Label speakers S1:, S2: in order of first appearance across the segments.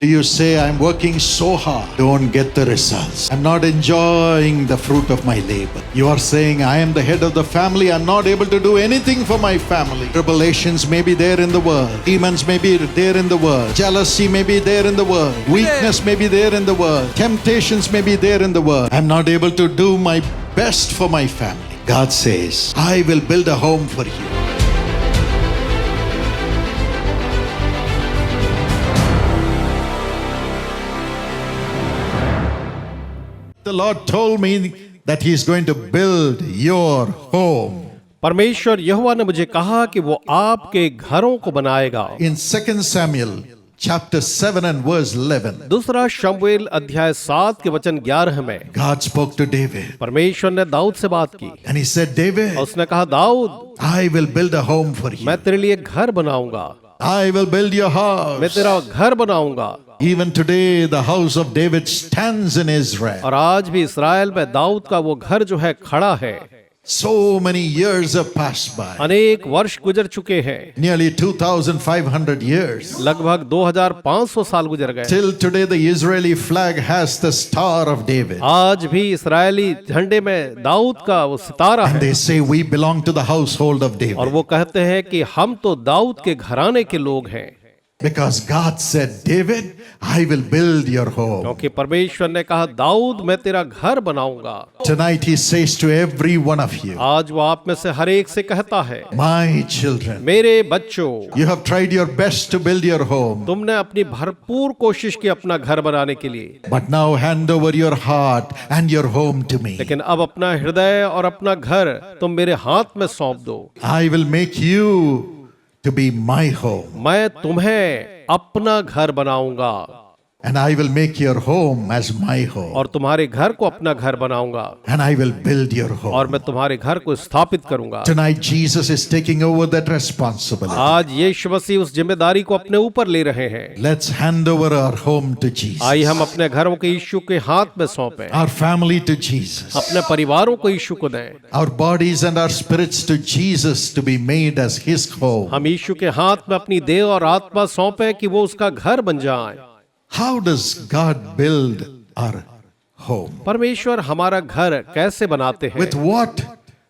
S1: You say, I'm working so hard, don't get the results. I'm not enjoying the fruit of my labor. You are saying, I am the head of the family, I'm not able to do anything for my family. Tribulations may be there in the world. Demons may be there in the world. Jealousy may be there in the world. Weakness may be there in the world. Temptations may be there in the world. I'm not able to do my best for my family. God says, I will build a home for you. The Lord told me that He is going to build your home.
S2: परमेश्वर यहोवा ने मुझे कहा कि वो आपके घरों को बनाएगा।
S1: In 2 Samuel chapter 7 and verse 11,
S2: दूसरा शमूएल अध्याय 7 के वचन 11 में
S1: God spoke to David
S2: परमेश्वर ने दाऊद से बात की
S1: and He said, David,
S2: और उसने कहा, Dawood,
S1: I will build a home for you.
S2: मैं तेरे लिए घर बनाऊंगा,
S1: I will build your
S2: मैं
S1: house.
S2: तेरा घर बनाऊंगा।
S1: Even today the house of David stands in Israel.
S2: और आज भी इस्राएल में दाऊद का वो घर जो है खड़ा है।
S1: So many years have passed by.
S2: अनेक वर्ष गुजर चुके हैं,
S1: Nearly 2,500 years.
S2: लगभग 2500 साल गुजर गए।
S1: Till today the Israeli flag has the star of David.
S2: आज भी इस्राएली झंडे में दाऊद का वो सितारा
S1: And
S2: है।
S1: they say we belong to the household of David.
S2: और वो कहते हैं कि हम तो दाऊद के घराने के लोग हैं,
S1: Because God said, David, I will build your home.
S2: क्योंकि परमेश्वर ने कहा, दाऊद, मैं तेरा घर बनाऊंगा।
S1: Tonight He says to every one of you,
S2: आज वो आप में से हर एक से कहता है,
S1: my children,
S2: मेरे बच्चों,
S1: you have tried your best to build your home.
S2: तुमने अपनी भरपूर कोशिश की अपना घर बनाने के लिए,
S1: But now hand over your heart and your home to me.
S2: लेकिन अब अपना हृदय और अपना घर तुम मेरे हाथ में सौंप दो।
S1: I will make you to be my home.
S2: मैं तुम्हें अपना घर बनाऊंगा
S1: And I will make your home as my home.
S2: और तुम्हारे घर को अपना घर बनाऊंगा
S1: And I will build your
S2: और
S1: home.
S2: मैं तुम्हारे घर को स्थापित करूंगा।
S1: Tonight Jesus is taking over that responsibility.
S2: आज यीशु मसीह उस जिम्मेदारी को अपने ऊपर ले रहे हैं।
S1: Let's hand over our home to Jesus.
S2: आइए हम अपने घरों को यीशु के हाथ में सौंपें,
S1: Our family to Jesus.
S2: अपने परिवारों को यीशु को दें,
S1: Our bodies and our spirits to Jesus to be made as His home.
S2: हम यीशु के हाथ में अपनी देह और आत्मा सौंपें कि वो उसका घर बन जाए।
S1: How does God build our home?
S2: परमेश्वर हमारा घर कैसे बनाते हैं
S1: With what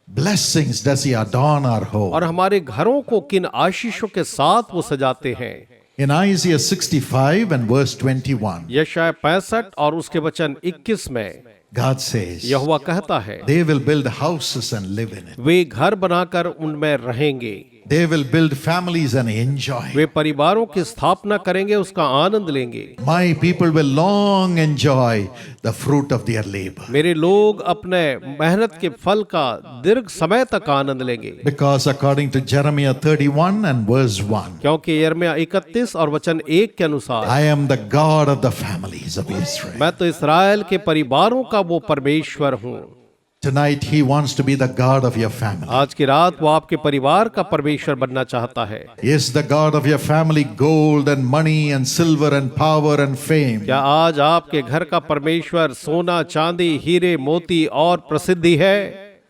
S1: blessings does He adorn our home?
S2: और हमारे घरों को किन आशीषों के साथ वो सजाते हैं।
S1: In Isaiah 65 and verse 21,
S2: यशायाह 65 और उसके वचन 21 में
S1: God says,
S2: यहोवा कहता है,
S1: they will build houses and live in it.
S2: वे घर बनाकर उनमें रहेंगे,
S1: They will build families and enjoy.
S2: वे परिवारों की स्थापना करेंगे, उसका आनंद लेंगे।
S1: My people will long enjoy the fruit of their labor.
S2: मेरे लोग अपने मेहनत के फल का दीर्घ समय तक आनंद लेंगे,
S1: Because according to Jeremiah 31 and verse 1,
S2: क्योंकि यिर्मयाह 31 और वचन 1 के अनुसार
S1: I am the God of the families of Israel.
S2: मैं तो इस्राएल के परिवारों का वो परमेश्वर हूँ।
S1: Tonight He wants to be the God of your family.
S2: आज की रात वो आपके परिवार का परमेश्वर बनना चाहता है।
S1: Is the God of your family gold and money and silver and power and fame?
S2: क्या आज आपके घर का परमेश्वर सोना, चांदी, हीरे, मोती और प्रसिद्धि है?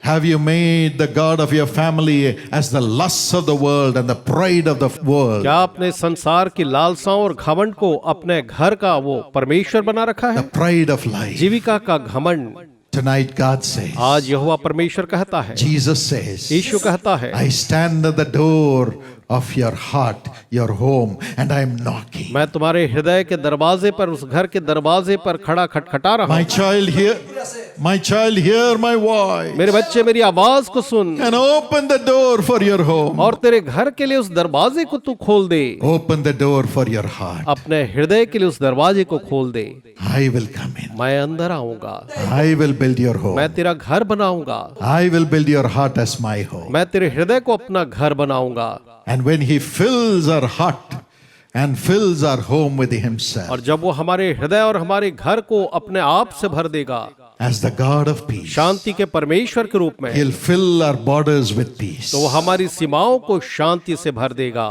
S1: Have you made the God of your family as the lusts of the world and the pride of the world?
S2: क्या आपने संसार की लालसाओं और घमंड को अपने घर का वो परमेश्वर बना रखा
S1: The
S2: है?
S1: pride of life.
S2: जीविका का घमंड।
S1: Tonight God says,
S2: आज यहोवा परमेश्वर कहता है,
S1: Jesus says,
S2: यीशु कहता है,
S1: I stand at the door of your heart, your home, and I am knocking.
S2: मैं तुम्हारे हृदय के दरवाजे पर, उस घर के दरवाजे पर खड़ा खटखटा रहा
S1: My
S2: हूँ।
S1: child, hear my voice
S2: मेरे बच्चे, मेरी आवाज को सुन
S1: and open the door for your home.
S2: और तेरे घर के लिए उस दरवाजे को तू खोल दे।
S1: Open the door for your heart.
S2: अपने हृदय के लिए उस दरवाजे को खोल दे।
S1: I will come in.
S2: मैं अंदर आऊंगा,
S1: I will build your home.
S2: मैं तेरा घर बनाऊंगा,
S1: I will build your heart as my home.
S2: मैं तेरे हृदय को अपना घर बनाऊंगा।
S1: And when He fills our heart and fills our home with Himself,
S2: और जब वो हमारे हृदय और हमारे घर को अपने आप से भर देगा,
S1: as the God of peace,
S2: शांति के परमेश्वर के रूप में,
S1: He'll fill our borders with peace.
S2: तो वो हमारी सीमाओं को शांति से भर देगा।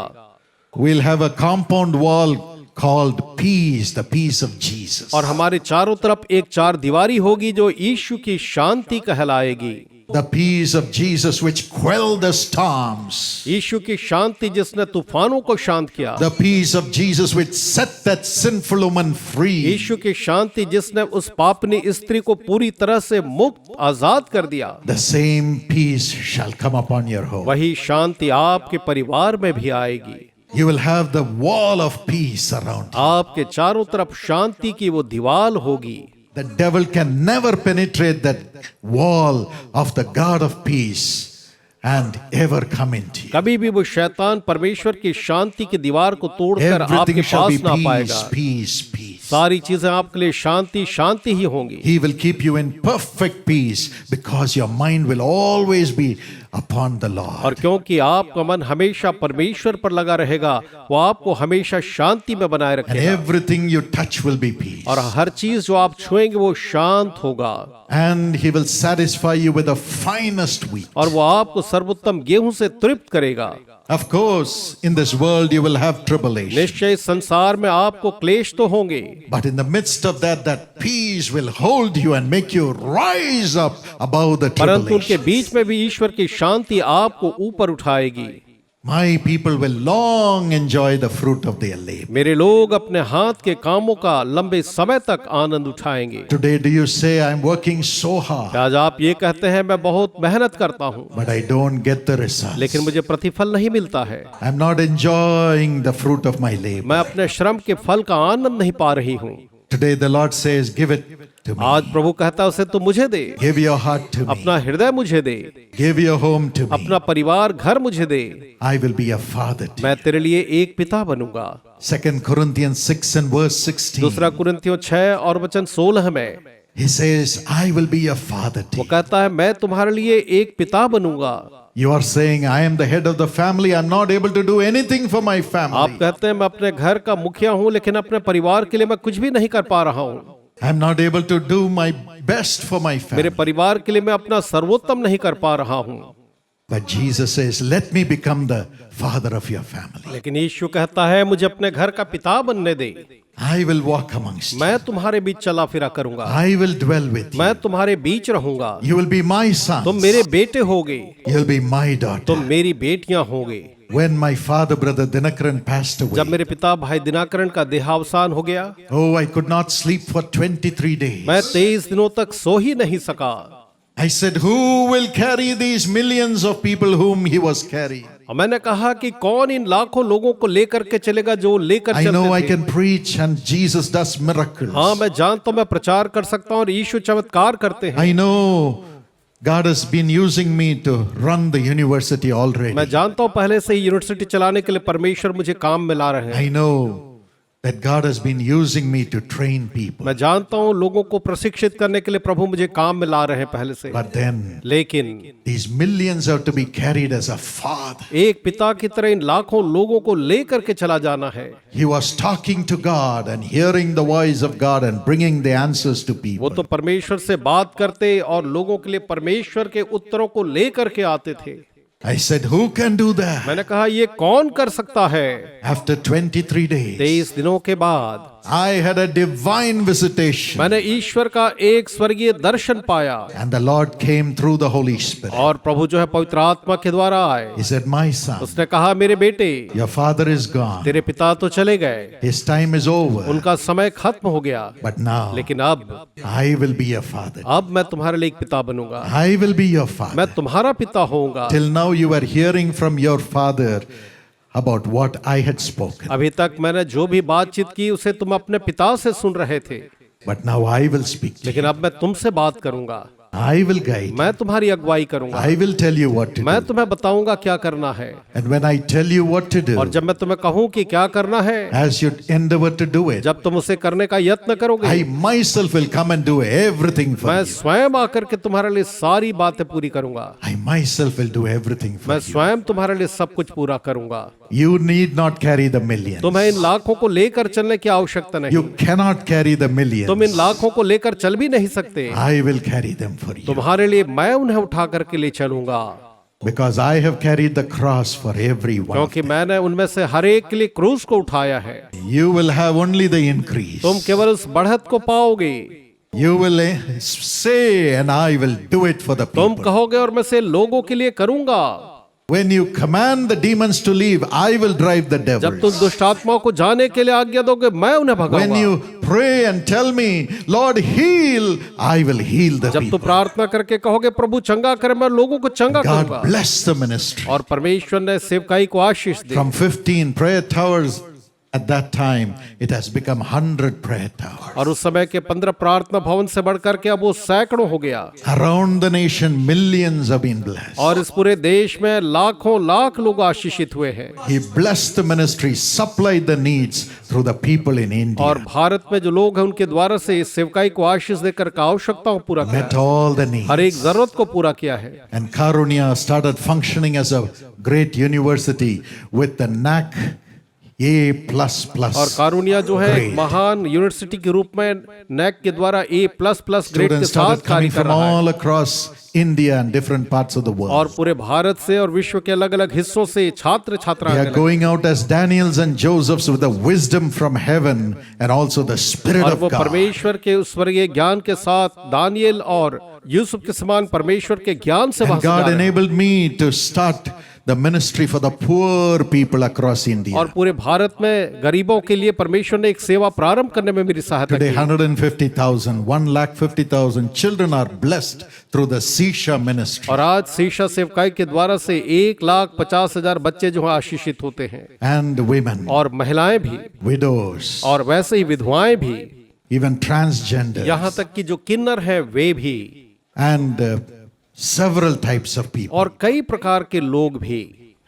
S1: We'll have a compound wall called peace, the peace of Jesus.
S2: और हमारे चारों तरफ एक चार दीवारी होगी जो यीशु की शांति कहलाएगी।
S1: The peace of Jesus which quelled the storms.
S2: यीशु की शांति जिसने तूफानों को शांत किया,
S1: The peace of Jesus which set that sinful woman free.
S2: यीशु की शांति जिसने उस पापनी स्त्री को पूरी तरह से मुक्त आजाद कर दिया,
S1: The same peace shall come upon your home.
S2: वही शांति आपके परिवार में भी आएगी।
S1: You will have the wall of peace around you.
S2: आपके चारों तरफ शांति की वो दीवार होगी।
S1: The devil can never penetrate that wall of the God of peace and ever come into you.
S2: कभी भी वो शैतान परमेश्वर की शांति की दीवार को तोड़कर आपके
S1: Everything shall
S2: पास
S1: be
S2: ना
S1: peace,
S2: पाएगा।
S1: peace, peace.
S2: सारी चीजें आपके लिए शांति शांति ही होंगी।
S1: He will keep you in perfect peace because your mind will always be upon the Lord.
S2: और क्योंकि आपका मन हमेशा परमेश्वर पर लगा रहेगा, वो आपको हमेशा शांति में बनाए
S1: And
S2: रखेगा
S1: everything you touch will be peace.
S2: और हर चीज जो आप छुएंगे वो शांत होगा
S1: And He will satisfy you with the finest wheat.
S2: और वो आपको सर्वोत्तम गेहूं से तृप्त करेगा।
S1: Of course, in this world you will have tribulation.
S2: निश्चय संसार में आपको क्लेश तो होंगे,
S1: But in the midst of that, that peace will hold you and make you rise up above the
S2: परंतु उनके
S1: tribulation.
S2: बीच में भी ईश्वर की शांति आपको ऊपर उठाएगी।
S1: My people will long enjoy the fruit of their labor.
S2: मेरे लोग अपने हाथ के कामों का लंबे समय तक आनंद उठाएंगे।
S1: Today, do you say, I'm working so hard,
S2: आज आप ये कहते हैं मैं बहुत मेहनत करता हूँ
S1: but I don't get the results?
S2: लेकिन मुझे प्रतिफल नहीं मिलता है,
S1: I'm not enjoying the fruit of my labor.
S2: मैं अपने श्रम के फल का आनंद नहीं पा रही हूँ।
S1: Today, the Lord says, give it to me.
S2: आज प्रभु कहता है उसे तो मुझे दे,
S1: Give your heart to me.
S2: अपना हृदय मुझे दे,
S1: Give your home to me.
S2: अपना परिवार घर मुझे दे,
S1: I will be a father to you.
S2: मैं तेरे लिए एक पिता बनूंगा।
S1: 2 Corinthians 6 and verse 16.
S2: दूसरा कुरिन्थियों 6 और वचन 16 में
S1: He says, I will be a father to
S2: वो
S1: you.
S2: कहता है मैं तुम्हारे लिए एक पिता बनूंगा।
S1: You are saying, I am the head of the family. I'm not able to do anything for my
S2: आप
S1: family.
S2: कहते हैं मैं अपने घर का मुखिया हूँ लेकिन अपने परिवार के लिए मैं कुछ भी नहीं कर पा रहा हूँ,
S1: I'm not able to do my best for my
S2: मेरे
S1: family.
S2: परिवार के लिए मैं अपना सर्वोत्तम नहीं कर पा रहा हूँ।
S1: But Jesus says, let me become the father of your family.
S2: लेकिन यीशु कहता है मुझे अपने घर का पिता बनने दे,
S1: I will walk amongst you.
S2: मैं तुम्हारे बीच चला फिरा करूंगा,
S1: I will dwell with you.
S2: मैं तुम्हारे बीच रहूंगा,
S1: You will be my son.
S2: तुम मेरे बेटे होगे,
S1: You'll be my daughter.
S2: तुम मेरी बेटियां होगे।
S1: When my father, brother Dinakaran passed
S2: जब
S1: away,
S2: मेरे पिता भाई दिनाकरण का देहावसान हो गया,
S1: oh, I could not sleep for 23 days.
S2: मैं 23 दिनों तक सो ही नहीं सका।
S1: I said, who will carry these millions of people whom he was carrying?
S2: और मैंने कहा कि कौन इन लाखों लोगों को लेकर के चलेगा जो लेकर
S1: I know I
S2: चलते थे।
S1: can preach and Jesus does miracles.
S2: हाँ मैं जानता हूँ मैं प्रचार कर सकता हूँ और यीशु चमत्कार करते हैं।
S1: I know God has been using me to run the university already.
S2: मैं जानता हूँ पहले से ही यूनिवर्सिटी चलाने के लिए परमेश्वर मुझे काम में ला रहे हैं।
S1: I know that God has been using me to train people.
S2: मैं जानता हूँ लोगों को प्रशिक्षित करने के लिए प्रभु मुझे काम में ला रहे हैं पहले से।
S1: But then
S2: लेकिन
S1: these millions have to be carried as a father.
S2: एक पिता की तरह इन लाखों लोगों को लेकर के चला जाना है।
S1: He was talking to God and hearing the voice of God and bringing the answers to
S2: वो
S1: people.
S2: तो परमेश्वर से बात करते और लोगों के लिए परमेश्वर के उत्तरों को लेकर के आते थे।
S1: I said, who can do that?
S2: मैंने कहा ये कौन कर सकता है?
S1: After 23 days,
S2: 23 दिनों के बाद
S1: I had a divine visitation.
S2: मैंने ईश्वर का एक स्वर्गीय दर्शन पाया
S1: And the Lord came through the Holy Spirit.
S2: और प्रभु जो है पवित्र आत्मा के द्वारा आए।
S1: He said, my son,
S2: उसने कहा मेरे बेटे
S1: your father is gone.
S2: तेरे पिता तो चले गए,
S1: His time is over.
S2: उनका समय खत्म हो गया,
S1: But now,
S2: लेकिन अब
S1: I will be your father.
S2: मैं तुम्हारे लिए एक पिता बनूंगा,
S1: I will be your father.
S2: मैं तुम्हारा पिता होऊंगा।
S1: Till now you were hearing from your father about what I had spoken.
S2: अभी तक मैंने जो भी बातचीत की उसे तुम अपने पिता से सुन रहे थे,
S1: But now I will speak to you.
S2: लेकिन अब मैं तुमसे बात करूंगा,
S1: I will guide you.
S2: मैं तुम्हारी अगुवाई करूंगा,
S1: I will tell you what to
S2: मैं
S1: do.
S2: तुम्हें बताऊंगा क्या करना है।
S1: And when I tell you what to do,
S2: और जब मैं तुम्हें कहूँ कि क्या करना है,
S1: as you endeavor to do it,
S2: जब तुम उसे करने का यत्न करोगे,
S1: I myself will come and do everything for
S2: मैं
S1: you.
S2: स्वयं आकर के तुम्हारे लिए सारी बातें पूरी करूंगा।
S1: I myself will do everything for
S2: मैं
S1: you.
S2: स्वयं तुम्हारे लिए सब कुछ पूरा करूंगा।
S1: You need not carry the millions.
S2: तुम्हें इन लाखों को लेकर चलने की आवश्यकता नहीं।
S1: You cannot carry the
S2: तुम इन
S1: millions.
S2: लाखों को लेकर चल भी नहीं सकते।
S1: I will carry them for you.
S2: तुम्हारे लिए मैं उन्हें उठा करके ले चलूंगा,
S1: Because I have carried the cross for everyone.
S2: क्योंकि मैंने उनमें से हर एक के लिए क्रूस को उठाया है।
S1: You will have only the increase.
S2: तुम केवल उस बढ़त को पाओगे।
S1: You will say, and I will do it for the
S2: तुम
S1: people.
S2: कहोगे और मैं से लोगों के लिए करूंगा।
S1: When you command the demons to leave, I will drive the
S2: जब तुम
S1: devils.
S2: दुष्ट आत्माओं को जाने के लिए आज्ञा दोगे, मैं उन्हें
S1: When
S2: भगाऊंगा।
S1: you pray and tell me, Lord, heal, I will heal the
S2: जब तुम
S1: people.
S2: प्रार्थना करके कहोगे प्रभु चंगा करे, मैं लोगों को चंगा
S1: God
S2: करूंगा।
S1: bless the ministry.
S2: और परमेश्वर ने सेवकाई को आशीष दी।
S1: From 15 prayer towers at that time, it has become 100 prayer towers.
S2: और उस समय के 15 प्रार्थना भवन से बढ़कर के अब वो सैकड़ों हो गया।
S1: Around the nation, millions have been blessed.
S2: और इस पूरे देश में लाखों लाख लोग आशीषित हुए हैं।
S1: He blessed the ministry, supplied the needs through the people in India.
S2: और भारत में जो लोग हैं उनके द्वारा से इस सेवकाई को आशीष देकर के आवश्यकताओं को पूरा किया
S1: Met
S2: है।
S1: all the needs.
S2: हर एक जरूरत को पूरा किया है।
S1: And Karunya started functioning as a great university with the NAC A++.
S2: और कारुनिया जो है एक
S1: Great.
S2: महान यूनिवर्सिटी के रूप में नैक के द्वारा A++ ग्रेड के
S1: Students
S2: साथ
S1: started
S2: कार्य
S1: coming
S2: कर
S1: from
S2: रहा है।
S1: all across India and different parts of the
S2: और
S1: world.
S2: पूरे भारत से और विश्व के अलग अलग हिस्सों से छात्र
S1: They
S2: छात्राएं
S1: are going out as Daniels and Josephs with the wisdom from heaven and also the Spirit
S2: और
S1: of
S2: वो
S1: God.
S2: परमेश्वर के उस स्वर्गीय ज्ञान के साथ दानियल और यूसुफ के समान परमेश्वर के ज्ञान से
S1: And
S2: वहां से जा
S1: God
S2: रहे हैं।
S1: enabled me to start the ministry for the poor people across
S2: और
S1: India.
S2: पूरे भारत में गरीबों के लिए परमेश्वर ने एक सेवा प्रारंभ करने में मेरी सहायता
S1: Today,
S2: की।
S1: 150,000, 150,000 children are blessed through the Sisha ministry.
S2: और आज शीशा सेवकाई के द्वारा से 1,50,000 बच्चे जो है आशीषित होते हैं।
S1: And women,
S2: और महिलाएं भी
S1: widows,
S2: और वैसे ही विधवाएं भी,
S1: even transgenders,
S2: यहाँ तक कि जो किन्नर हैं वे भी,
S1: and several types of people.
S2: और कई प्रकार के लोग भी।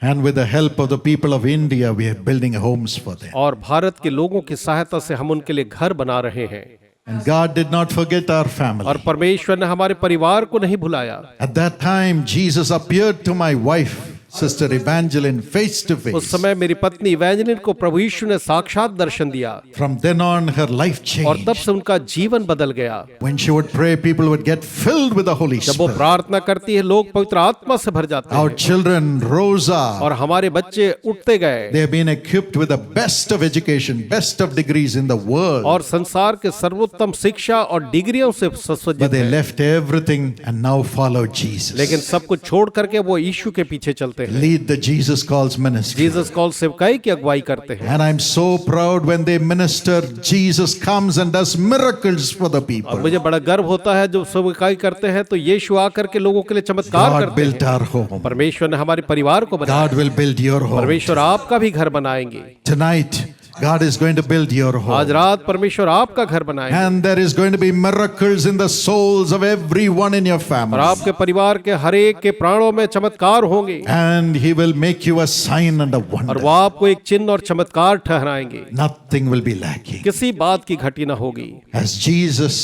S1: And with the help of the people of India, we are building homes for them.
S2: और भारत के लोगों की सहायता से हम उनके लिए घर बना रहे हैं।
S1: And God did not forget our
S2: और
S1: family.
S2: परमेश्वर ने हमारे परिवार को नहीं भुलाया।
S1: At that time, Jesus appeared to my wife, Sister Evangeline, face to
S2: उस
S1: face.
S2: समय मेरी पत्नी इवेंजेलिन को प्रभु यीशु ने साक्षात दर्शन दिया
S1: From then on, her life
S2: और तब
S1: changed.
S2: से उनका जीवन बदल गया।
S1: When she would pray, people would get filled with the Holy
S2: जब वो
S1: Spirit.
S2: प्रार्थना करती है लोग पवित्र आत्मा से भर जाते
S1: Our
S2: हैं
S1: children rose up.
S2: और हमारे बच्चे उठते गए
S1: They have been equipped with the best of education, best of degrees in the world.
S2: और संसार के सर्वोत्तम शिक्षा और डिग्रियों से
S1: But
S2: सुसज्जित
S1: they
S2: हैं।
S1: left everything and now follow Jesus.
S2: लेकिन सब कुछ छोड़ करके वो यीशु के पीछे चलते हैं।
S1: Lead the Jesus Calls ministry.
S2: Jesus call सेवकाई की अगुवाई करते हैं।
S1: And I'm so proud when they minister, Jesus comes and does miracles for the
S2: और
S1: people.
S2: मुझे बड़ा गर्व होता है जब सेवकाई करते हैं तो यीशु आकर के लोगों के लिए चमत्कार
S1: God
S2: करते
S1: built
S2: हैं।
S1: our home.
S2: परमेश्वर ने हमारे परिवार को बनाया।
S1: God will build your home.
S2: परमेश्वर आपका भी घर बनाएंगे।
S1: Tonight, God is going to build your
S2: आज
S1: home.
S2: रात परमेश्वर आपका घर बनाएंगे
S1: And there is going to be miracles in the souls of everyone in your
S2: और
S1: family.
S2: आपके परिवार के हर एक के प्राणों में चमत्कार होंगे
S1: And He will make you a sign and a
S2: और
S1: wonder.
S2: वो आपको एक चिन्ह और चमत्कार ठहराएंगे।
S1: Nothing will be lacking.
S2: किसी बात की घटी न होगी।
S1: As Jesus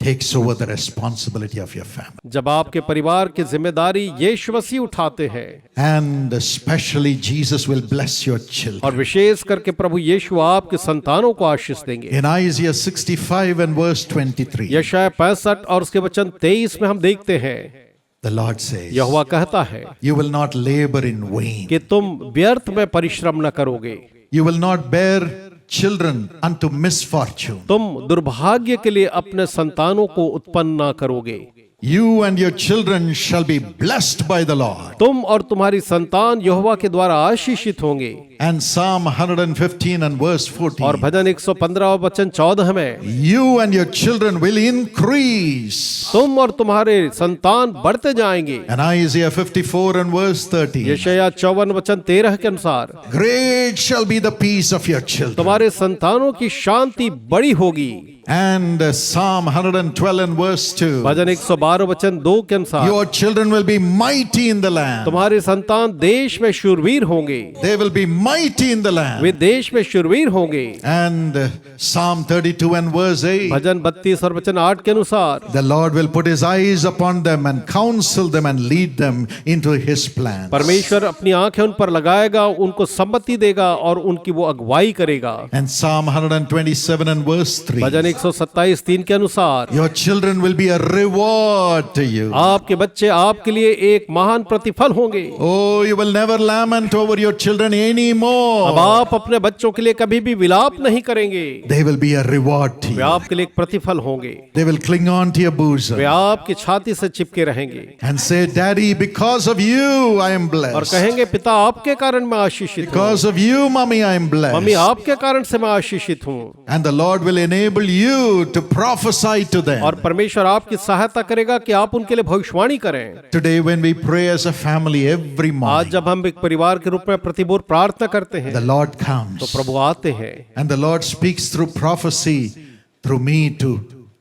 S1: takes over the responsibility of your family.
S2: जब आपके परिवार की जिम्मेदारी यीशु मसीह उठाते हैं
S1: And especially Jesus will bless your children.
S2: और विशेष करके प्रभु यीशु आपके संतानों को आशीष देंगे।
S1: In Isaiah 65 and verse 23,
S2: यशायाह 65 और उसके वचन 23 में हम देखते हैं
S1: the Lord says,
S2: यहोवा कहता है
S1: You will not labor in vain.
S2: कि तुम व्यर्थ में परिश्रम न करोगे,
S1: You will not bear children unto misfortune.
S2: तुम दुर्भाग्य के लिए अपने संतानों को उत्पन्न न करोगे।
S1: You and your children shall be blessed by the Lord.
S2: तुम और तुम्हारी संतान यहोवा के द्वारा आशीषित होंगे।
S1: And Psalm 115 and verse
S2: और
S1: 14,
S2: भजन 115 वचन 14 में
S1: You and your children will increase.
S2: तुम और तुम्हारे संतान बढ़ते जाएंगे।
S1: And Isaiah 54 and verse 30,
S2: यशायाह 54 वचन 13 के अनुसार
S1: Great shall be the peace of your children.
S2: तुम्हारे संतानों की शांति बड़ी होगी।
S1: And Psalm 112 and verse 2,
S2: भजन 112 वचन 2 के अनुसार
S1: Your children will be mighty in the land.
S2: तुम्हारे संतान देश में शूरवीर होंगे,
S1: They will be mighty in the land.
S2: वे देश में शूरवीर होंगे।
S1: And Psalm 32 and verse 8,
S2: भजन 32 और वचन 8 के अनुसार
S1: The Lord will put his eyes upon them and counsel them and lead them into his plan.
S2: परमेश्वर अपनी आंखें उन पर लगाएगा, उनको सम्मति देगा और उनकी वो अगुवाई करेगा।
S1: And Psalm 127 and verse 3,
S2: भजन 127 3 के अनुसार
S1: Your children will be a reward reward to you.
S2: आपके बच्चे आपके लिए एक महान प्रतिफल होंगे।
S1: Oh, you will never lament over your children
S2: अब
S1: anymore.
S2: आप अपने बच्चों के लिए कभी भी विलाप नहीं करेंगे,
S1: They will be a reward to
S2: way
S1: you.
S2: आपके लिए एक प्रतिफल होंगे।
S1: They will cling on to your
S2: way
S1: bosom
S2: आपकी छाती से चिपके रहेंगे
S1: and say, Daddy, because of you, I am
S2: और
S1: blessed.
S2: कहेंगे, पिता आपके कारण मैं आशीषित हूँ,
S1: Because of you, Mommy, I am
S2: mummy
S1: blessed.
S2: आपके कारण से मैं आशीषित हूँ।
S1: And the Lord will enable you to prophesy to them.
S2: और परमेश्वर आपकी सहायता करेगा कि आप उनके लिए भविष्यवाणी करें।
S1: Today, when we pray as a family every
S2: आज
S1: morning,
S2: जब हम एक परिवार के रूप में प्रतिभूर प्रार्थना करते हैं
S1: the Lord
S2: तो
S1: comes
S2: प्रभु आते हैं
S1: and the Lord speaks through prophecy through me to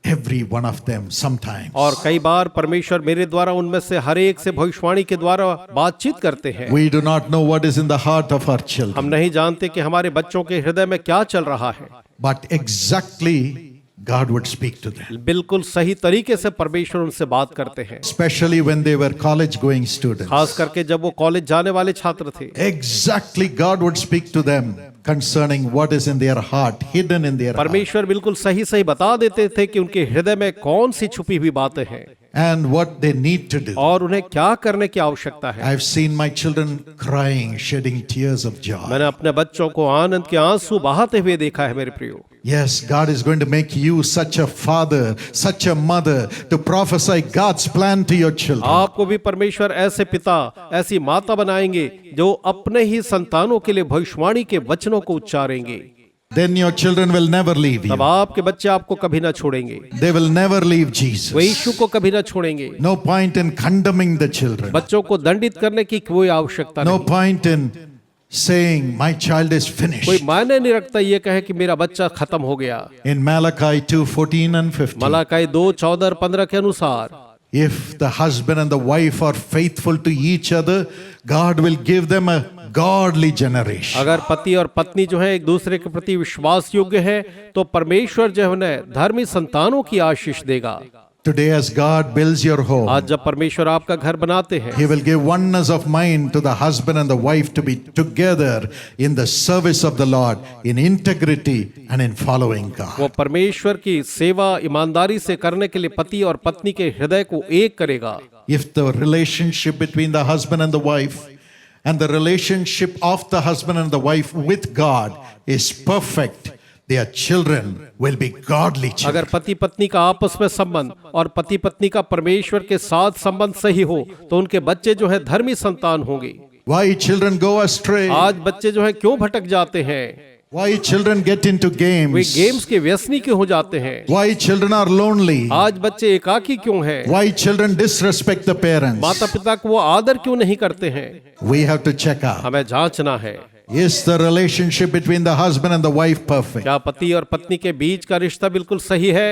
S1: every one of them sometimes.
S2: और कई बार परमेश्वर मेरे द्वारा उनमें से हर एक से भविष्यवाणी के द्वारा बातचीत करते हैं।
S1: We do not know what is in the heart of our
S2: हम
S1: children,
S2: नहीं जानते कि हमारे बच्चों के हृदय में क्या चल रहा है,
S1: but exactly God would speak to them,
S2: बिल्कुल सही तरीके से परमेश्वर उनसे बात करते हैं,
S1: especially when they were college going students.
S2: खास करके जब वो कॉलेज जाने वाले छात्र थे।
S1: Exactly, God would speak to them concerning what is in their heart, hidden in their heart,
S2: परमेश्वर बिल्कुल सही सही बता देते थे कि उनके हृदय में कौन सी छुपी हुई बातें हैं
S1: and what they need to do.
S2: और उन्हें क्या करने की आवश्यकता है।
S1: I've seen my children crying, shedding tears of joy.
S2: मैंने अपने बच्चों को आनंद के आंसू बहाते हुए देखा है मेरे प्रियो।
S1: Yes, God is going to make you such a father, such a mother to prophesy God's plan to your children.
S2: आपको भी परमेश्वर ऐसे पिता, ऐसी माता बनाएंगे जो अपने ही संतानों के लिए भविष्यवाणी के वचनों को उच्चारेंगे।
S1: Then your children will never leave you.
S2: तब आपके बच्चे आपको कभी ना छोड़ेंगे,
S1: They will never leave
S2: way
S1: Jesus.
S2: यीशु को कभी ना छोड़ेंगे।
S1: No point in condemning the children.
S2: बच्चों को दंडित करने की कोई आवश्यकता
S1: No
S2: नहीं।
S1: point in saying my child is
S2: कोई
S1: finished.
S2: मायने नहीं रखता ये कहे कि मेरा बच्चा खत्म हो गया।
S1: In Malachi 2:14 and 15,
S2: मलाकी 2:14 और 15 के अनुसार
S1: if the husband and the wife are faithful to each other, God will give them a godly generation.
S2: अगर पति और पत्नी जो है एक दूसरे के प्रति विश्वास योग्य है तो परमेश्वर जो है उन्हें धर्मी संतानों की आशीष देगा।
S1: Today, as God builds your home,
S2: आज जब परमेश्वर आपका घर बनाते हैं
S1: He will give oneness of mind to the husband and the wife to be together in the service of the Lord, in integrity and in following God.
S2: वो परमेश्वर की सेवा ईमानदारी से करने के लिए पति और पत्नी के हृदय को एक करेगा।
S1: If the relationship between the husband and the wife and the relationship of the husband and the wife with God is perfect, their children will be godly children.
S2: अगर पति पत्नी का आपस में संबंध और पति पत्नी का परमेश्वर के साथ संबंध सही हो तो उनके बच्चे जो है धर्मी संतान होंगे।
S1: Why children go astray?
S2: आज बच्चे जो है क्यों भटक जाते हैं?
S1: Why children get into
S2: way
S1: games?
S2: Games के व्यसनी क्यों हो जाते हैं?
S1: Why children are lonely?
S2: आज बच्चे एकाकी क्यों हैं?
S1: Why children disrespect the parents?
S2: माता पिता को वो आदर क्यों नहीं करते हैं?
S1: We have to check out.
S2: हमें जांचना है,
S1: Is the relationship between the husband and the wife perfect?
S2: क्या पति और पत्नी के बीच का रिश्ता बिल्कुल सही है?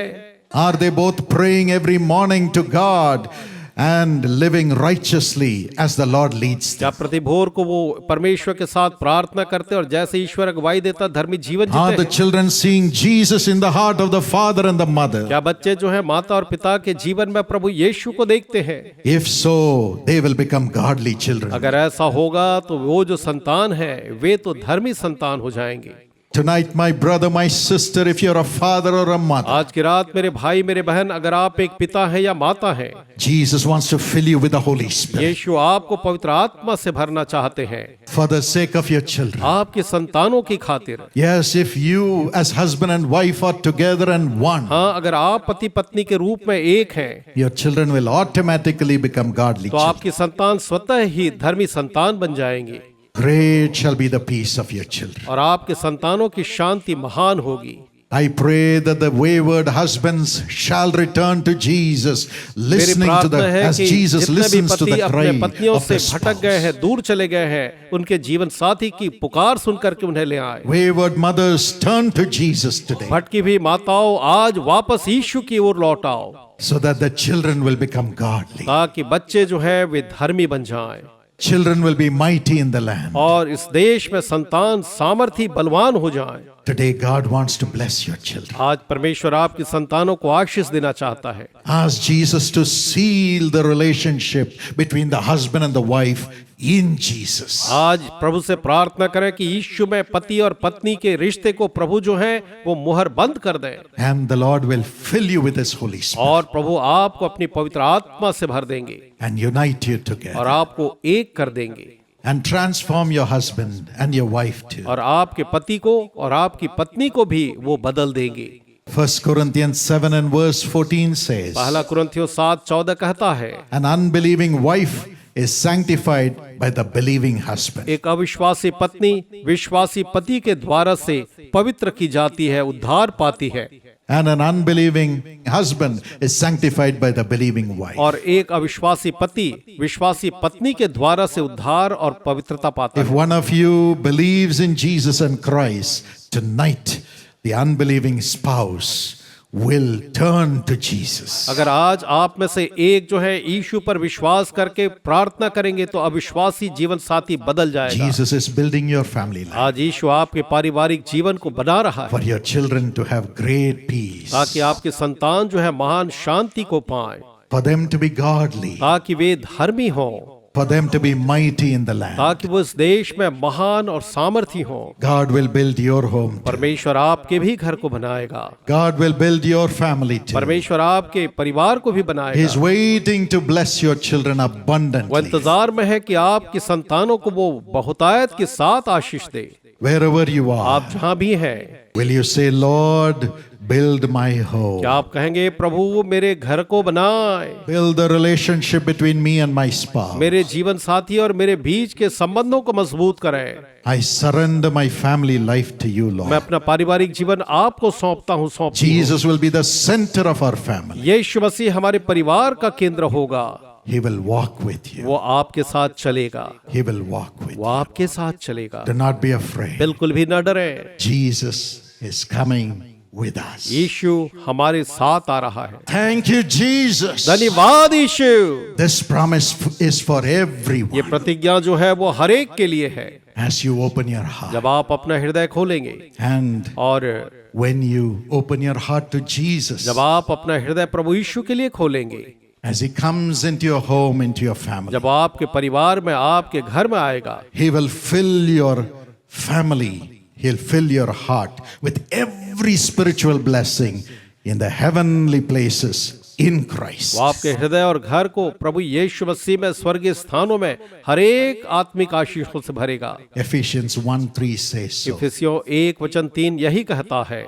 S1: Are they both praying every morning to God and living righteously as the Lord leads
S2: क्या
S1: them?
S2: प्रति भोर को वो परमेश्वर के साथ प्रार्थना करते और जैसे ईश्वर अगुवाई देता धर्मी जीवन
S1: Are
S2: जीते
S1: the
S2: हैं?
S1: children seeing Jesus in the heart of the father and the mother?
S2: क्या बच्चे जो है माता और पिता के जीवन में प्रभु यीशु को देखते हैं?
S1: If so, they will become godly children.
S2: अगर ऐसा होगा तो वो जो संतान है वे तो धर्मी संतान हो जाएंगे।
S1: Tonight, my brother, my sister, if you're a father or a mother,
S2: आज की रात मेरे भाई मेरे बहन, अगर आप एक पिता है या माता है,
S1: Jesus wants to fill you with the Holy Spirit
S2: यीशु आपको पवित्र आत्मा से भरना चाहते हैं
S1: for the sake of your children.
S2: आपके संतानों की खातिर।
S1: Yes, if you as husband and wife are together and one,
S2: हाँ, अगर आप पति पत्नी के रूप में एक हैं
S1: your children will automatically become godly
S2: तो
S1: children.
S2: आपकी संतान स्वतः ही धर्मी संतान बन जाएंगे
S1: Great shall be the peace of your children.
S2: और आपके संतानों की शांति महान होगी।
S1: I pray that the wayward husbands shall return to Jesus,
S2: मेरी
S1: listening to
S2: प्रार्थना
S1: the
S2: है
S1: as
S2: कि
S1: Jesus
S2: जितने भी
S1: listens to
S2: पति
S1: the
S2: अपने
S1: cry
S2: पत्नियों
S1: of
S2: से
S1: the
S2: भटक गए हैं,
S1: spouse.
S2: दूर चले गए हैं, उनके जीवन साथी की पुकार सुन करके उन्हें ले आए।
S1: Wayward mothers, turn to Jesus today,
S2: भटकी हुई माताओं, आज वापस यीशु की ओर लौट आओ
S1: so that the children will become godly.
S2: ताकि बच्चे जो है वे धर्मी बन जाएं
S1: Children will be mighty in the land.
S2: और इस देश में संतान सामर्थी बलवान हो जाएं।
S1: Today, God wants to bless your children.
S2: आज परमेश्वर आपकी संतानों को आशीष देना चाहता है।
S1: Ask Jesus to seal the relationship between the husband and the wife in Jesus.
S2: आज प्रभु से प्रार्थना करें कि यीशु में पति और पत्नी के रिश्ते को प्रभु जो है वो मुहर बंद कर दें,
S1: And the Lord will fill you with His Holy Spirit
S2: और प्रभु आपको अपनी पवित्र आत्मा से भर देंगे
S1: and unite you
S2: और
S1: together
S2: आपको एक कर देंगे
S1: and transform your husband and your wife too.
S2: और आपके पति को और आपकी पत्नी को भी वो बदल देंगे।
S1: 1 Corinthians 7 and verse 14 says,
S2: पहला कुरिन्थियों 7:14 कहता है,
S1: An unbelieving wife is sanctified by the believing husband.
S2: एक अविश्वासी पत्नी विश्वासी पति के द्वारा से पवित्र की जाती है, उद्धार पाती है,
S1: And an unbelieving husband is sanctified by the believing wife.
S2: और एक अविश्वासी पति विश्वासी पत्नी के द्वारा से उद्धार और पवित्रता पाता
S1: If
S2: है।
S1: one of you believes in Jesus and Christ, tonight the unbelieving spouse will turn to Jesus.
S2: अगर आज आप में से एक जो है यीशु पर विश्वास करके प्रार्थना करेंगे तो अविश्वासी जीवन साथी बदल जाएगा।
S1: Jesus is building your family life
S2: आज यीशु आपके पारिवारिक जीवन को बना रहा है
S1: for your children to have great peace,
S2: ताकि आपके संतान जो है महान शांति को पाएं,
S1: for them to be godly,
S2: ताकि वे धर्मी हों,
S1: for them to be mighty in the land.
S2: ताकि वो इस देश में महान और सामर्थी हों।
S1: God will build your home too.
S2: परमेश्वर आपके भी घर को बनाएगा,
S1: God will build your family too.
S2: परमेश्वर आपके परिवार को भी
S1: He is
S2: बनाएगा।
S1: waiting to bless your children
S2: वो
S1: abundantly.
S2: इंतजार में है कि आपकी संतानों को वो बहुतायत के साथ आशीष दे।
S1: Wherever you
S2: आप
S1: are,
S2: जहाँ भी हैं,
S1: will you say, Lord, build my home.
S2: क्या आप कहेंगे प्रभु मेरे घर को बनाए,
S1: Build the relationship between me and my spouse.
S2: मेरे जीवन साथी और मेरे बीच के संबंधों को मजबूत करें।
S1: I surrender my family life to you,
S2: मैं
S1: Lord.
S2: अपना पारिवारिक जीवन आपको सौंपता हूँ, सौंपती हूँ।
S1: Jesus will be the center of our family.
S2: यीशु मसीह हमारे परिवार का केंद्र होगा,
S1: He will walk with you.
S2: वो आपके साथ चलेगा,
S1: He will walk with
S2: वो
S1: you.
S2: आपके साथ चलेगा।
S1: Do not be afraid.
S2: बिल्कुल भी न डरें,
S1: Jesus is coming with us.
S2: यीशु हमारे साथ आ रहा है।
S1: Thank you, Jesus.
S2: धन्यवाद यीशु।
S1: This promise is for
S2: ये
S1: everyone.
S2: प्रतिज्ञा जो है वो हर एक के लिए है।
S1: As you open your heart.
S2: जब आप अपना हृदय खोलेंगे
S1: And
S2: और
S1: when you open your heart to Jesus,
S2: जब आप अपना हृदय प्रभु यीशु के लिए खोलेंगे,
S1: as He comes into your home, into your family,
S2: जब आपके परिवार में आपके घर में आएगा,
S1: He will fill your family, He'll fill your heart with every spiritual blessing in the heavenly places in Christ.
S2: वो आपके हृदय और घर को प्रभु यीशु मसीह में स्वर्गीय स्थानों में हर एक आत्मिक आशीषों से भरेगा।
S1: Ephesians 1:3 says so.
S2: इफिसियों 1:3 यही कहता है।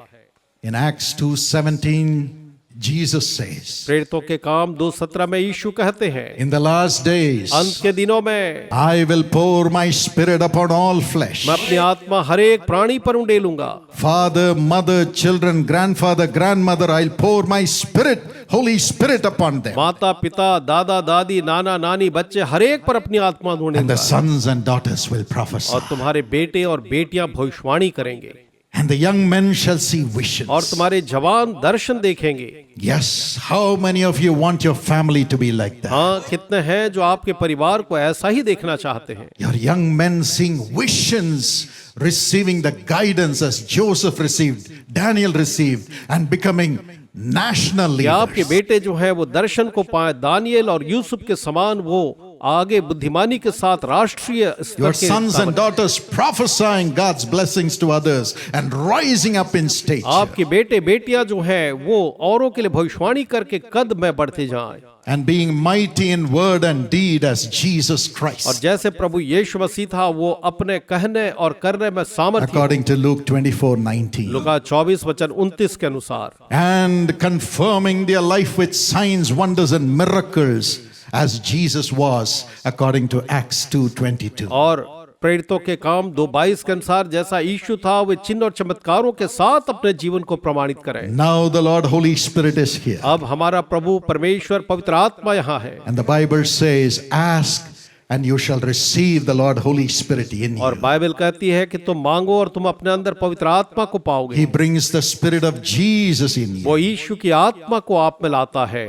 S1: In Acts 2:17, Jesus says,
S2: प्रेरितों के काम 2:17 में यीशु कहते हैं,
S1: in the last days,
S2: अंत के दिनों में
S1: I will pour my spirit upon all flesh.
S2: मैं अपनी आत्मा हर एक प्राणी पर उंडेलूंगा।
S1: Father, mother, children, grandfather, grandmother, I'll pour my spirit, Holy Spirit upon them.
S2: माता पिता दादा दादी नाना नानी बच्चे हर एक पर अपनी आत्मा
S1: And the
S2: ढूंढेगा
S1: sons and daughters will prophesy.
S2: और तुम्हारे बेटे और बेटियां भविष्यवाणी करेंगे
S1: And the young men shall see
S2: और
S1: visions.
S2: तुम्हारे जवान दर्शन देखेंगे।
S1: Yes, how many of you want your family to be like that?
S2: हाँ, कितने हैं जो आपके परिवार को ऐसा ही देखना चाहते हैं।
S1: Your young men seeing visions, receiving the guidance as Joseph received, Daniel received, and becoming national
S2: कि आपके
S1: leaders.
S2: बेटे जो है वो दर्शन को पाए, दानियल और यूसुफ के समान वो आगे बुद्धिमानी के साथ राष्ट्रीय स्तर
S1: Your
S2: के
S1: sons and
S2: इंसान
S1: daughters prophesying God's blessings to others and rising up in stature.
S2: आपके बेटे बेटियां जो हैं वो औरों के लिए भविष्यवाणी करके कद में बढ़ते जाएं
S1: And being mighty in word and deed as Jesus
S2: और
S1: Christ.
S2: जैसे प्रभु यीशु मसीह था वो अपने कहने और करने में सामर्थ्य।
S1: According to Luke 24:19.
S2: लुका 24:29 के अनुसार
S1: And confirming their life with signs, wonders, and miracles as Jesus was, according to Acts 2:22.
S2: और प्रेरितों के काम 2:22 के अनुसार जैसा यीशु था वे चिन्ह और चमत्कारों के साथ अपने जीवन को प्रमाणित करें।
S1: Now the Lord Holy Spirit is here.
S2: अब हमारा प्रभु परमेश्वर पवित्र आत्मा यहाँ है
S1: And the Bible says, ask and you shall receive the Lord Holy Spirit in
S2: और
S1: you.
S2: बाइबल कहती है कि तुम मांगो और तुम अपने अंदर पवित्र आत्मा को पाओगे।
S1: He brings the Spirit of Jesus in you.
S2: वो यीशु की आत्मा को आप में लाता है।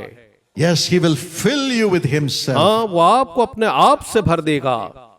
S1: Yes, He will fill you with Himself.
S2: हाँ, वो आपको अपने आप से भर देगा।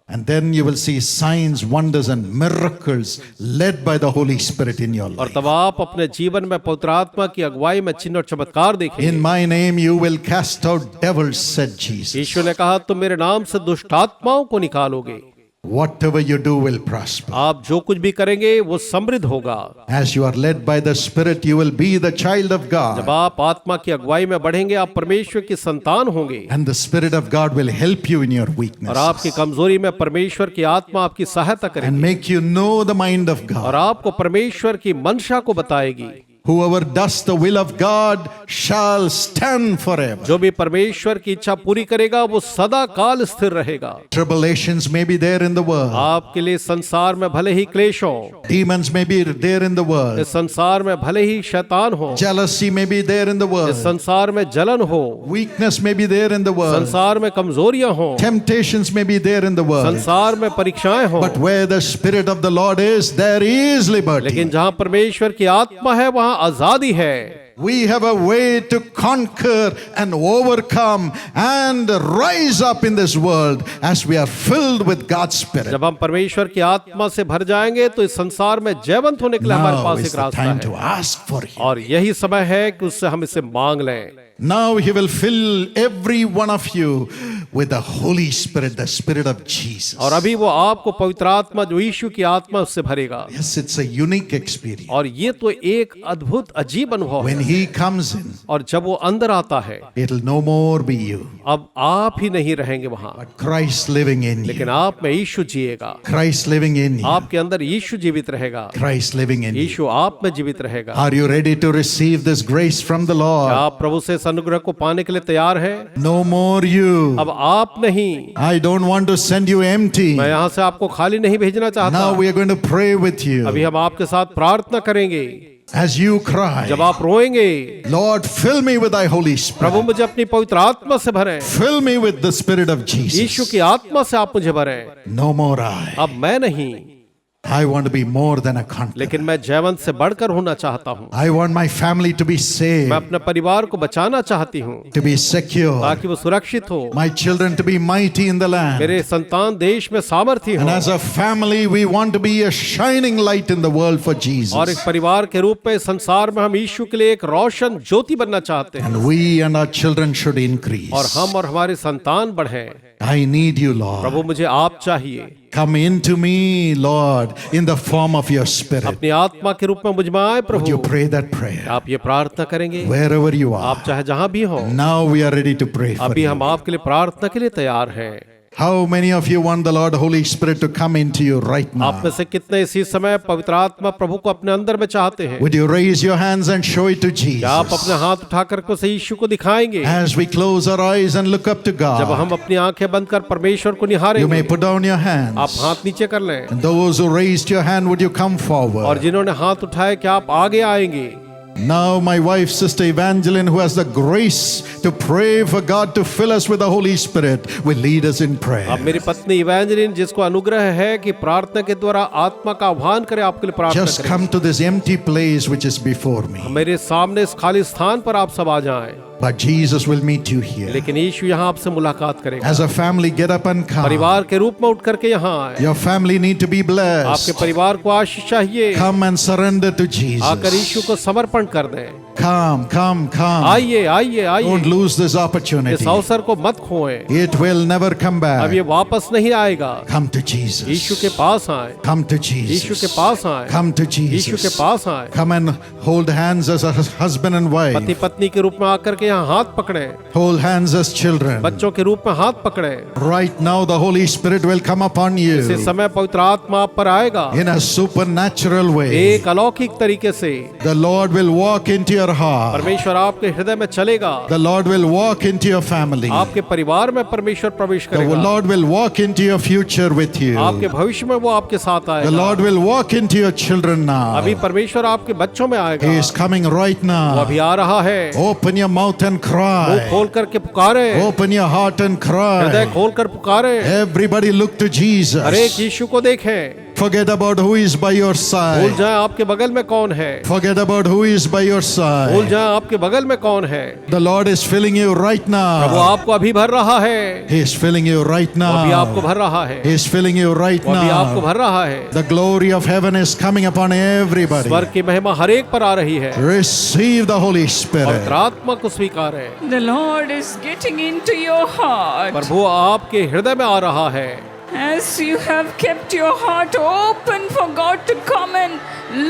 S1: And then you will see signs, wonders and miracles led by the Holy Spirit in your
S2: और
S1: life.
S2: तब आप अपने जीवन में पवित्र आत्मा की अगुवाई में चिन्ह और चमत्कार देखेंगे।
S1: In my name you will cast out devils, said Jesus.
S2: यीशु ने कहा तुम मेरे नाम से दुष्ट आत्माओं को निकालोगे।
S1: Whatever you do will prosper.
S2: आप जो कुछ भी करेंगे वो समृद्ध होगा।
S1: As you are led by the Spirit, you will be the child of
S2: जब
S1: God.
S2: आप आत्मा की अगुवाई में बढ़ेंगे आप परमेश्वर की संतान होंगे
S1: And the Spirit of God will help you in your
S2: और
S1: weakness
S2: आपकी कमजोरी में परमेश्वर की आत्मा आपकी सहायता
S1: and
S2: करेगी
S1: make you know the mind of
S2: और
S1: God.
S2: आपको परमेश्वर की मंशा को बताएगी।
S1: Whoever does the will of God shall stand forever.
S2: जो भी परमेश्वर की इच्छा पूरी करेगा वो सदा काल स्थिर रहेगा।
S1: Tribulations may be there in the world.
S2: आपके लिए संसार में भले ही क्लेश हो,
S1: Demons may be there in the world.
S2: इस संसार में भले ही शैतान हो,
S1: Jealousy may be there in the
S2: इस
S1: world.
S2: संसार में जलन हो,
S1: Weakness may be there in the world.
S2: संसार में कमजोरियां हो,
S1: Temptations may be there in the world.
S2: संसार में परीक्षाएं हो,
S1: But where the Spirit of the Lord is, there is liberty.
S2: लेकिन जहां परमेश्वर की आत्मा है वहां आजादी है।
S1: We have a way to conquer and overcome and rise up in this world as we are filled with God's Spirit.
S2: जब हम परमेश्वर की आत्मा से भर जाएंगे तो इस संसार में जयवंत होने के लिए हमारे
S1: Now
S2: पास
S1: is
S2: एक
S1: the
S2: रास्ता
S1: time to
S2: है
S1: ask for Him.
S2: और यही समय है कि उससे हम इसे मांग लें।
S1: Now He will fill every one of you with the Holy Spirit, the Spirit of Jesus.
S2: और अभी वो आपको पवित्र आत्मा जो यीशु की आत्मा उससे भरेगा
S1: Yes, it's a unique experience.
S2: और ये तो एक अद्भुत अजीब अनुभव
S1: When
S2: है।
S1: He comes in,
S2: और जब वो अंदर आता है
S1: it'll no more be you,
S2: अब आप ही नहीं रहेंगे वहां,
S1: but Christ living in
S2: लेकिन
S1: you.
S2: आप में यीशु जिएगा,
S1: Christ living in you.
S2: आपके अंदर यीशु जीवित रहेगा,
S1: Christ living in you.
S2: यीशु आप में जीवित रहेगा।
S1: Are you ready to receive this grace from the
S2: क्या
S1: Lord?
S2: आप प्रभु से इस अनुग्रह को पाने के लिए तैयार हैं?
S1: No more you.
S2: अब आप नहीं,
S1: I don't want to send you empty.
S2: मैं यहाँ से आपको खाली नहीं भेजना चाहता।
S1: Now we are going to pray with
S2: अभी
S1: you
S2: हम आपके साथ प्रार्थना करेंगे।
S1: as you cry,
S2: जब आप रोएंगे,
S1: Lord, fill me with thy Holy
S2: Prabhu
S1: Spirit.
S2: मुझे अपनी पवित्र आत्मा से भरें,
S1: Fill me with the Spirit of
S2: Yeshu
S1: Jesus.
S2: की आत्मा से आप मुझे भरें।
S1: No more I.
S2: अब मैं नहीं,
S1: I want to be more than a conqueror.
S2: लेकिन मैं जयवंत से बढ़कर होना चाहता हूँ।
S1: I want my family to be
S2: मैं
S1: saved,
S2: अपने परिवार को बचाना चाहती हूँ
S1: to be secure,
S2: ताकि वो सुरक्षित हो,
S1: my children to be mighty in the land.
S2: मेरे संतान देश में सामर्थ्य
S1: And
S2: हो
S1: as a family, we want to be a shining light in the world for
S2: और
S1: Jesus.
S2: एक परिवार के रूप में संसार में हम यीशु के लिए एक रोशन ज्योति बनना चाहते हैं
S1: And we and our children should increase.
S2: और हम और हमारे संतान बढ़ें।
S1: I need you, Lord.
S2: प्रभु मुझे आप चाहिए,
S1: Come into me, Lord, in the form of your Spirit.
S2: अपनी आत्मा के रूप में मुझ में आए
S1: Would you
S2: Prabhu.
S1: pray that prayer?
S2: आप ये प्रार्थना करेंगे,
S1: Wherever you
S2: आप
S1: are.
S2: चाहे जहां भी हो,
S1: Now we are ready to pray for
S2: अभी
S1: you.
S2: हम आपके लिए प्रार्थना के लिए तैयार हैं।
S1: How many of you want the Lord Holy Spirit to come into you right
S2: आप में
S1: now?
S2: से कितने इसी समय पवित्र आत्मा प्रभु को अपने अंदर में चाहते हैं?
S1: Would you raise your hands and show it to
S2: क्या आप
S1: Jesus?
S2: अपने हाथ उठा कर उसे यीशु को दिखाएंगे?
S1: As we close our eyes and look up to
S2: जब हम
S1: God,
S2: अपनी आंखें बंद कर परमेश्वर को
S1: you may
S2: निहारेंगे,
S1: put down your
S2: आप
S1: hands.
S2: हाथ नीचे कर लें
S1: And those who raised your hand, would you come
S2: और
S1: forward?
S2: जिन्होंने हाथ उठाए क्या आप आगे आएंगे?
S1: Now, my wife, Sister Evangeline, who has the grace to pray for God to fill us with the Holy Spirit, will lead us in
S2: अब
S1: prayer.
S2: मेरी पत्नी इवेंजेलिन जिसको अनुग्रह है कि प्रार्थना के द्वारा आत्मा का आह्वान करे आपके लिए प्रार्थना
S1: Just
S2: करें।
S1: come to this empty place which is before me.
S2: मेरे सामने इस खाली स्थान पर आप सब आ जाएं,
S1: But Jesus will meet you here.
S2: लेकिन यीशु यहाँ आपसे मुलाकात करेगा।
S1: As a family, get up and come.
S2: परिवार के रूप में उठ करके यहाँ आए।
S1: Your family need to be
S2: आपके
S1: blessed.
S2: परिवार को आशीष चाहिए,
S1: Come and surrender to
S2: आकर
S1: Jesus.
S2: यीशु को समर्पण कर दें।
S1: Come, come, come.
S2: आइए आइए
S1: Don't
S2: आइए,
S1: lose this
S2: इस
S1: opportunity.
S2: अवसर को मत खोएं,
S1: It will never come
S2: अब ये
S1: back.
S2: वापस नहीं आएगा।
S1: Come to
S2: Yeshu
S1: Jesus.
S2: के पास आए,
S1: Come to
S2: यीशु के
S1: Jesus.
S2: पास आए,
S1: Come to
S2: यीशु के
S1: Jesus.
S2: पास आए।
S1: Come and hold hands as a husband and
S2: पति
S1: wife.
S2: पत्नी के रूप में आकर के यहाँ हाथ पकड़े,
S1: Hold hands as children.
S2: बच्चों के रूप में हाथ पकड़े।
S1: Right now, the Holy Spirit will come upon
S2: इसी
S1: you
S2: समय पवित्र आत्मा आप पर आएगा
S1: in a supernatural way.
S2: एक अलौकिक तरीके से।
S1: The Lord will walk into your heart.
S2: परमेश्वर आपके हृदय में चलेगा,
S1: The Lord will walk into your family.
S2: आपके परिवार में परमेश्वर प्रवेश
S1: The
S2: करेगा,
S1: Lord will walk into your future with you.
S2: आपके भविष्य में वो आपके साथ
S1: The
S2: आएगा।
S1: Lord will walk into your children
S2: अभी
S1: now.
S2: परमेश्वर आपके बच्चों में आएगा,
S1: He is coming right
S2: वो
S1: now.
S2: अभी आ रहा है।
S1: Open your mouth and
S2: मुंह
S1: cry.
S2: खोल करके पुकारे,
S1: Open your heart and
S2: हृदय
S1: cry.
S2: खोल कर पुकारे।
S1: Everybody look to
S2: हर एक
S1: Jesus.
S2: यीशु को देखें,
S1: Forget about who is by your
S2: भूल
S1: side.
S2: जाएं आपके बगल में कौन है,
S1: Forget about who is by your
S2: भूल
S1: side.
S2: जाएं आपके बगल में कौन है।
S1: The Lord is filling you right
S2: वो
S1: now.
S2: आपको अभी भर रहा है,
S1: He is filling you right
S2: वो अभी आपको
S1: now.
S2: भर रहा है,
S1: He is filling you right
S2: वो अभी आपको
S1: now.
S2: भर रहा है।
S1: The glory of heaven is coming upon everybody.
S2: स्वर्ग की महिमा हर एक पर आ रही है।
S1: Receive the Holy
S2: पवित्र
S1: Spirit.
S2: आत्मा को स्वीकार है।
S3: The Lord is getting into your heart.
S2: प्रभु आपके हृदय में आ रहा है।
S3: As you have kept your heart open for God to come and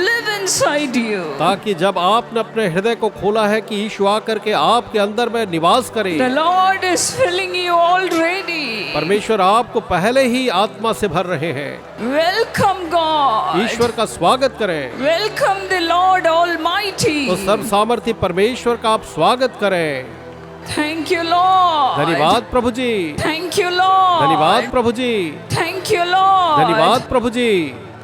S3: live inside you.
S2: ताकि जब आपने अपने हृदय को खोला है कि यीशु आकर के आपके अंदर में निवास करे,
S3: The Lord is filling you already.
S2: परमेश्वर आपको पहले ही आत्मा से भर रहे हैं।
S3: Welcome God.
S2: ईश्वर का स्वागत करें।
S3: Welcome the Lord Almighty.
S2: तो सर्व सामर्थी परमेश्वर का आप स्वागत करें।
S3: Thank you Lord.
S2: धन्यवाद प्रभु जी,
S3: Thank you Lord.
S2: धन्यवाद प्रभु जी,
S3: Thank you Lord.
S2: धन्यवाद प्रभु जी।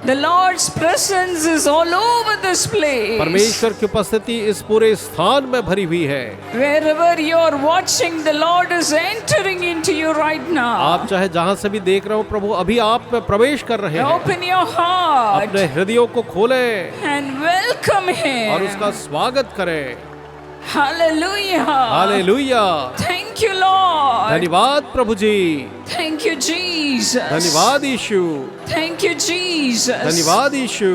S3: The Lord's presence is all over this place.
S2: परमेश्वर की उपस्थिति इस पूरे स्थान में भरी हुई है।
S3: Wherever you're watching, the Lord is entering into you right now.
S2: आप चाहे जहाँ से भी देख रहे हो, प्रभु अभी आप में प्रवेश कर रहे हैं।
S3: Open your heart
S2: अपने हृदयों को खोलें
S3: and welcome
S2: और
S3: Him.
S2: उसका स्वागत करें।
S3: Hallelujah.
S2: Hallelujah.
S3: Thank you, Lord.
S2: धन्यवाद प्रभु जी,
S3: Thank you, Jesus.
S2: धन्यवाद यीशु,
S3: Thank you, Jesus.
S2: धन्यवाद यीशु।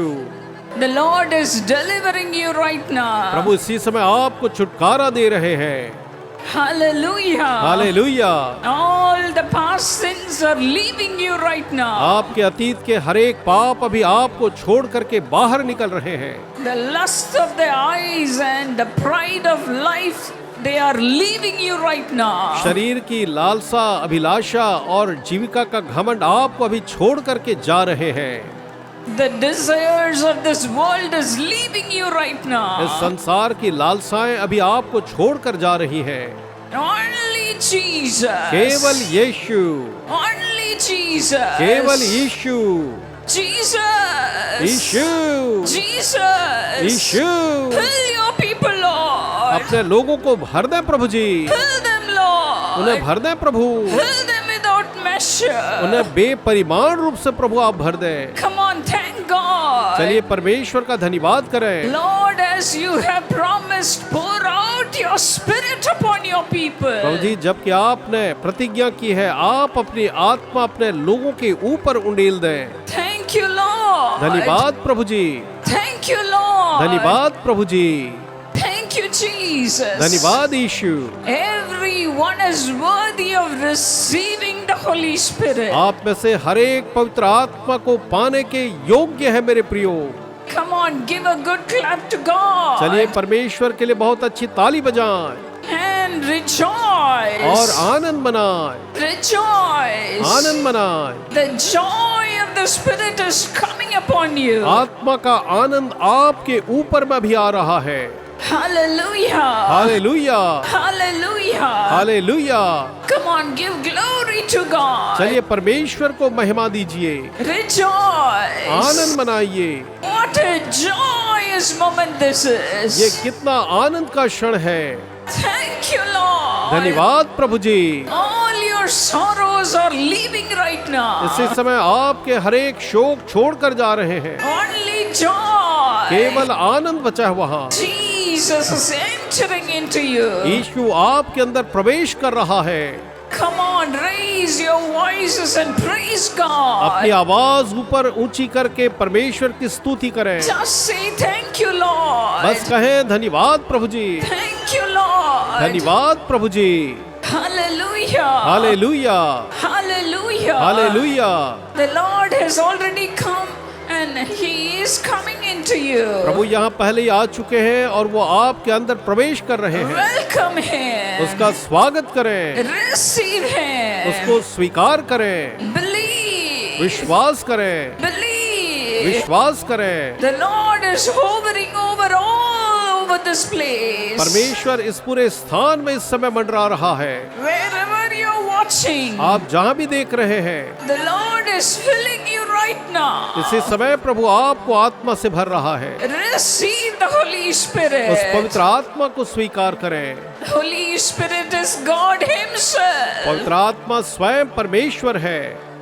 S3: The Lord is delivering you right now.
S2: प्रभु इसी समय आपको छुटकारा दे रहे हैं।
S3: Hallelujah.
S2: Hallelujah.
S3: All the past sins are leaving you right now.
S2: आपके अतीत के हर एक पाप अभी आपको छोड़ करके बाहर निकल रहे हैं।
S3: The lust of the eyes and the pride of life, they are leaving you right now.
S2: शरीर की लालसा, अभिलाषा और जीविका का घमंड आपको अभी छोड़ करके जा रहे हैं।
S3: The desires of this world is leaving you right
S2: इस
S3: now.
S2: संसार की लालसाएं अभी आपको छोड़कर जा रही हैं।
S3: Only Jesus.
S2: केवल यीशु,
S3: Only Jesus.
S2: केवल यीशु,
S3: Jesus.
S2: Yeshu,
S3: Jesus.
S2: Yeshu.
S3: Fill your people, Lord.
S2: अपने लोगों को भर दें प्रभु जी,
S3: Fill them, Lord.
S2: उन्हें भर दें प्रभु,
S3: Fill them without measure.
S2: उन्हें बेपरिमाण रूप से प्रभु आप भर दें।
S3: Come on, thank God.
S2: चलिए परमेश्वर का धन्यवाद करें।
S3: Lord, as you have promised, pour out your spirit upon your people.
S2: प्रभु जी, जबकि आपने प्रतिज्ञा की है, आप अपनी आत्मा अपने लोगों के ऊपर उंडेल दें।
S3: Thank you, Lord.
S2: धन्यवाद प्रभु जी,
S3: Thank you, Lord.
S2: धन्यवाद प्रभु जी,
S3: Thank you, Jesus.
S2: धन्यवाद यीशु।
S3: Everyone is worthy of receiving the Holy Spirit.
S2: आप में से हर एक पवित्र आत्मा को पाने के योग्य है मेरे प्रियो।
S3: Come on, give a good clap to God.
S2: चलिए परमेश्वर के लिए बहुत अच्छी ताली बजाएं
S3: And rejoice.
S2: और आनंद मनाएं,
S3: Rejoice.
S2: आनंद मनाएं।
S3: The joy of the Spirit is coming upon you.
S2: आत्मा का आनंद आपके ऊपर में भी आ रहा है।
S3: Hallelujah.
S2: Hallelujah,
S3: Hallelujah.
S2: Hallelujah.
S3: Come on, give glory to God.
S2: चलिए परमेश्वर को महिमा दीजिए,
S3: Rejoice.
S2: Anand मनाइए।
S3: What a joyous moment this is.
S2: ये कितना आनंद का क्षण है।
S3: Thank you, Lord.
S2: धन्यवाद प्रभु जी।
S3: All your sorrows are leaving right now.
S2: इसी समय आपके हर एक शोक छोड़कर जा रहे हैं।
S3: Only joy.
S2: केवल आनंद बचा है वहाँ।
S3: Jesus is entering into you.
S2: यीशु आपके अंदर प्रवेश कर रहा है।
S3: Come on, raise your voices and praise
S2: अपनी
S3: God.
S2: आवाज ऊपर ऊंची करके परमेश्वर की स्तुति करें।
S3: Just say thank you, Lord.
S2: बस कहें धन्यवाद प्रभु जी,
S3: Thank you, Lord.
S2: धन्यवाद प्रभु जी।
S3: Hallelujah.
S2: Hallelujah,
S3: Hallelujah.
S2: Hallelujah.
S3: The Lord has already come and He is coming into you.
S2: प्रभु यहाँ पहले ही आ चुके हैं और वो आपके अंदर प्रवेश कर रहे हैं।
S3: Welcome Him.
S2: उसका स्वागत करें,
S3: Receive Him.
S2: उसको स्वीकार करें,
S3: Believe.
S2: विश्वास करें,
S3: Believe.
S2: विश्वास करें।
S3: The Lord is hovering all over this place.
S2: परमेश्वर इस पूरे स्थान में इस समय मंडरा रहा है।
S3: Wherever you're watching,
S2: आप जहाँ भी देख रहे हैं,
S3: the Lord is filling you right now.
S2: इसी समय प्रभु आपको आत्मा से भर रहा है।
S3: Receive the Holy
S2: उस
S3: Spirit.
S2: पवित्र आत्मा को स्वीकार करें।
S3: Holy Spirit is God Himself.
S2: पवित्र आत्मा स्वयं परमेश्वर है।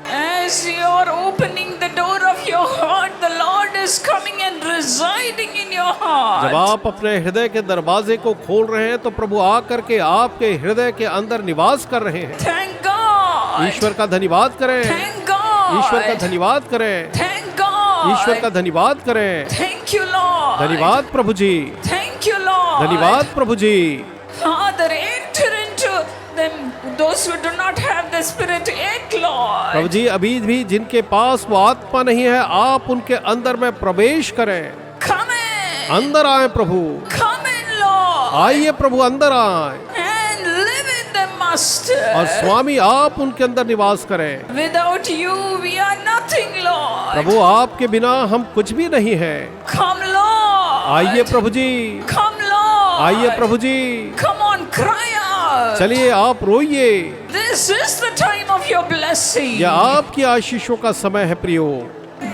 S3: As you are opening the door of your heart, the Lord is coming and residing in your
S2: जब
S3: heart.
S2: आप अपने हृदय के दरवाजे को खोल रहे हैं तो प्रभु आकर के आपके हृदय के अंदर निवास कर रहे हैं।
S3: Thank God.
S2: ईश्वर का धन्यवाद करें,
S3: Thank God.
S2: ईश्वर का धन्यवाद करें,
S3: Thank God.
S2: ईश्वर का धन्यवाद करें।
S3: Thank you, Lord.
S2: धन्यवाद प्रभु जी,
S3: Thank you, Lord.
S2: धन्यवाद प्रभु जी।
S3: Father, enter into them, those who do not have the Spirit yet, Lord.
S2: प्रभु जी, अभी भी जिनके पास वो आत्मा नहीं है, आप उनके अंदर में प्रवेश करें।
S3: Come in.
S2: अंदर आए प्रभु,
S3: Come in, Lord.
S2: आइए प्रभु, अंदर आए
S3: And live in them, Master.
S2: और स्वामी आप उनके अंदर निवास करें।
S3: Without you, we are nothing, Lord.
S2: प्रभु आपके बिना हम कुछ भी नहीं है।
S3: Come, Lord.
S2: आइए प्रभु जी,
S3: Come, Lord.
S2: आइए प्रभु जी।
S3: Come on, cry out.
S2: चलिए आप रोइए,
S3: This is the time of your blessing.
S2: यह आपकी आशीषों का समय है प्रियो।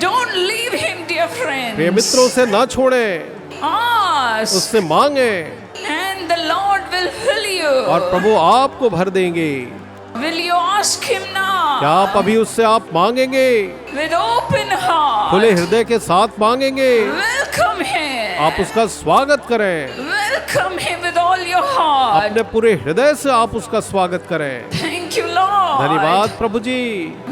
S3: Don't leave him, dear friends.
S2: प्रिय मित्रों से ना छोड़े,
S3: Ask,
S2: उससे मांगे
S3: and the Lord will fill you.
S2: और प्रभु आपको भर देंगे।
S3: Will you ask him now?
S2: क्या आप अभी उससे आप मांगेंगे?
S3: With open heart.
S2: खुले हृदय के साथ मांगेंगे।
S3: Welcome him.
S2: आप उसका स्वागत करें,
S3: Welcome him with all your heart.
S2: अपने पूरे हृदय से आप उसका स्वागत करें।
S3: Thank you, Lord.
S2: धन्यवाद प्रभु जी।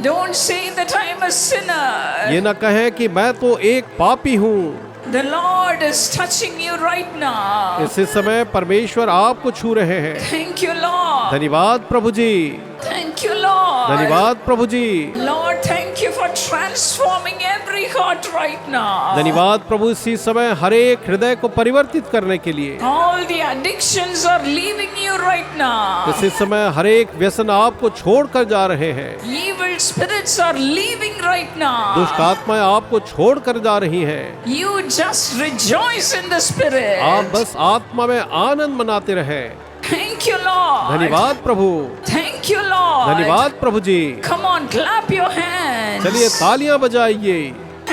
S3: Don't say that I am a sinner.
S2: ये न कहें कि मैं तो एक पापी हूँ।
S3: The Lord is touching you right now.
S2: इसी समय परमेश्वर आपको छू रहे हैं।
S3: Thank you, Lord.
S2: धन्यवाद प्रभु जी,
S3: Thank you, Lord.
S2: धन्यवाद प्रभु जी।
S3: Lord, thank you for transforming every heart right now.
S2: धन्यवाद प्रभु, इसी समय हर एक हृदय को परिवर्तित करने के लिए।
S3: All the addictions are leaving you right now.
S2: इसी समय हर एक व्यसन आपको छोड़कर जा रहे हैं।
S3: Evil spirits are leaving right
S2: दुष्ट
S3: now.
S2: आत्माएं आपको छोड़कर जा रही हैं।
S3: You just rejoice in the Spirit.
S2: आप बस आत्मा में आनंद मनाते रहे।
S3: Thank you, Lord.
S2: धन्यवाद प्रभु,
S3: Thank you, Lord.
S2: धन्यवाद प्रभु जी।
S3: Come on, clap your hands.
S2: चलिए तालियां बजाइए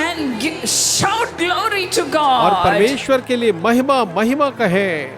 S3: And shout glory to
S2: और
S3: God.
S2: परमेश्वर के लिए महिमा महिमा कहें।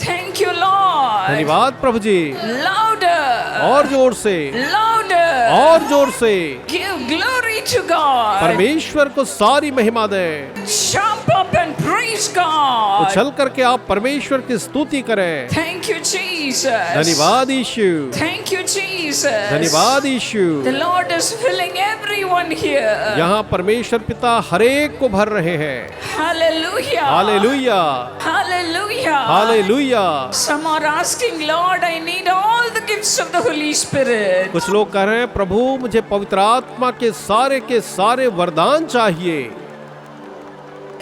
S3: Thank you, Lord.
S2: धन्यवाद प्रभु जी।
S3: Louder.
S2: और जोर से,
S3: Louder.
S2: और जोर से
S3: Give glory to God.
S2: परमेश्वर को सारी महिमा दें।
S3: Jump up and praise God.
S2: उछल करके आप परमेश्वर की स्तुति करें।
S3: Thank you, Jesus.
S2: धन्यवाद यीशु,
S3: Thank you, Jesus.
S2: धन्यवाद यीशु।
S3: The Lord is filling everyone here.
S2: यहाँ परमेश्वर पिता हर एक को भर रहे हैं।
S3: Hallelujah.
S2: Hallelujah,
S3: Hallelujah.
S2: Hallelujah.
S3: Some are asking, Lord, I need all the gifts of the Holy Spirit.
S2: कुछ लोग कह रहे हैं, प्रभु मुझे पवित्र आत्मा के सारे वरदान चाहिए।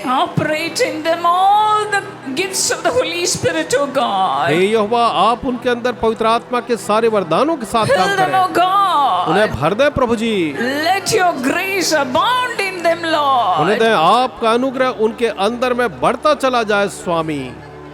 S3: Operate in them all the gifts of the Holy Spirit, O God.
S2: हे यहोवा, आप उनके अंदर पवित्र आत्मा के सारे वरदानों के साथ काम
S3: Fill them,
S2: करें।
S3: O God.
S2: उन्हें भर दें प्रभु जी,
S3: Let your grace abound in them,
S2: उन्हें
S3: Lord.
S2: दें आपका अनुग्रह उनके अंदर में बढ़ता चला जाए स्वामी।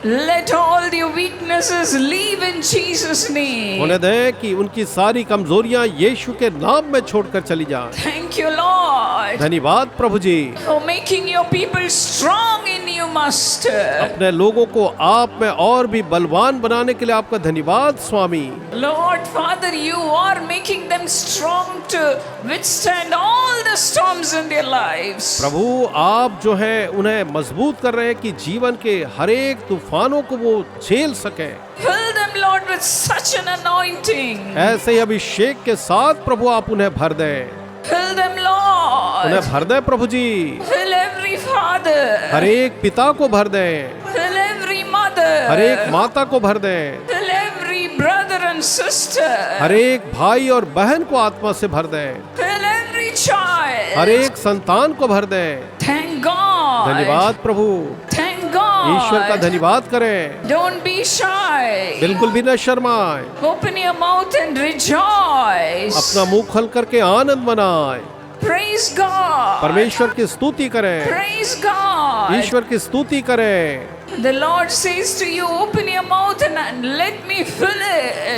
S3: Let all their weaknesses leave in Jesus' name.
S2: उन्हें दें कि उनकी सारी कमजोरियां यीशु के नाम में छोड़कर चली जाएं।
S3: Thank you, Lord,
S2: धन्यवाद प्रभु जी,
S3: for making your people strong in you, Master.
S2: अपने लोगों को आप में और भी बलवान बनाने के लिए आपका धन्यवाद स्वामी।
S3: Lord, Father, you are making them strong to withstand all the storms in their lives.
S2: प्रभु आप जो है उन्हें मजबूत कर रहे हैं कि जीवन के हर एक तूफानों को वो झेल सके।
S3: Fill them, Lord, with such an anointing.
S2: ऐसे ही अभिषेक के साथ प्रभु आप उन्हें भर दें।
S3: Fill them, Lord.
S2: उन्हें भर दें प्रभु जी,
S3: Fill every father.
S2: हर एक पिता को भर दें,
S3: Fill every mother.
S2: हर एक माता को भर दें,
S3: Fill every brother and sister.
S2: हर एक भाई और बहन को आत्मा से भर दें,
S3: Fill every child.
S2: हर एक संतान को भर दें।
S3: Thank God.
S2: धन्यवाद प्रभु,
S3: Thank God.
S2: ईश्वर का धन्यवाद करें।
S3: Don't be shy.
S2: बिल्कुल भी न शर्माए,
S3: Open your mouth and rejoice.
S2: अपना मुंह खोल करके आनंद मनाए,
S3: Praise God.
S2: परमेश्वर की स्तुति करें,
S3: Praise God.
S2: ईश्वर की स्तुति करें।
S3: The Lord says to you, open your mouth and let me fill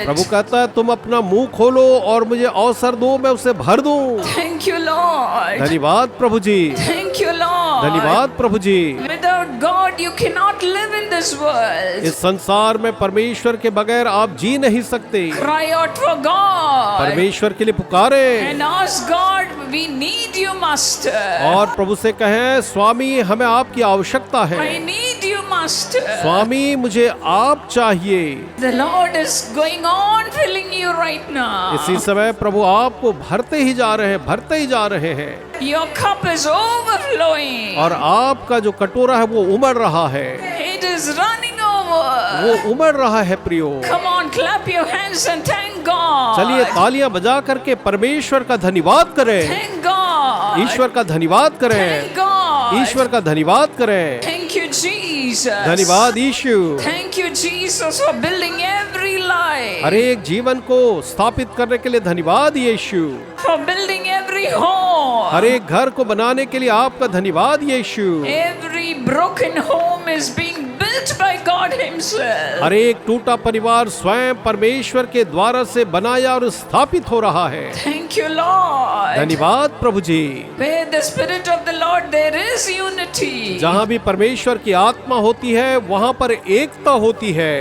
S2: Prabhu
S3: it.
S2: कहता है तुम अपना मुंह खोलो और मुझे अवसर दो, मैं उसे भर दूं।
S3: Thank you, Lord.
S2: धन्यवाद प्रभु जी,
S3: Thank you, Lord.
S2: धन्यवाद प्रभु जी।
S3: Without God, God, you cannot live in this world.
S2: इस संसार में परमेश्वर के बगैर आप जी नहीं सकते।
S3: Cry out for God
S2: परमेश्वर के लिए पुकारे
S3: and ask God, we need you, Master.
S2: और प्रभु से कहें, स्वामी हमें आपकी आवश्यकता है।
S3: I need you, Master.
S2: स्वामी मुझे आप चाहिए।
S3: The Lord is going on filling you right now.
S2: इसी समय प्रभु आपको भरते ही जा रहे हैं, भरते ही जा रहे हैं।
S3: Your cup is overflowing.
S2: और आपका जो कटोरा है वो उमड़ रहा है,
S3: It is running over.
S2: वो उमड़ रहा है प्रियो।
S3: Come on, clap your hands and thank God.
S2: चलिए तालियां बजा करके परमेश्वर का धन्यवाद करें,
S3: Thank God.
S2: ईश्वर का धन्यवाद करें,
S3: Thank God.
S2: ईश्वर का धन्यवाद करें।
S3: Thank you, Jesus.
S2: धन्यवाद यीशु।
S3: Thank you, Jesus, for building every life.
S2: हर एक जीवन को स्थापित करने के लिए धन्यवाद यीशु।
S3: For building every home.
S2: हर एक घर को बनाने के लिए आपका धन्यवाद यीशु।
S3: Every broken home is being built by God Himself.
S2: हर एक टूटा परिवार स्वयं परमेश्वर के द्वारा से बनाया और स्थापित हो रहा है।
S3: Thank you, Lord.
S2: धन्यवाद प्रभु जी।
S3: Where the Spirit of the Lord, there is unity.
S2: जहाँ भी परमेश्वर की आत्मा होती है वहाँ पर एकता होती है,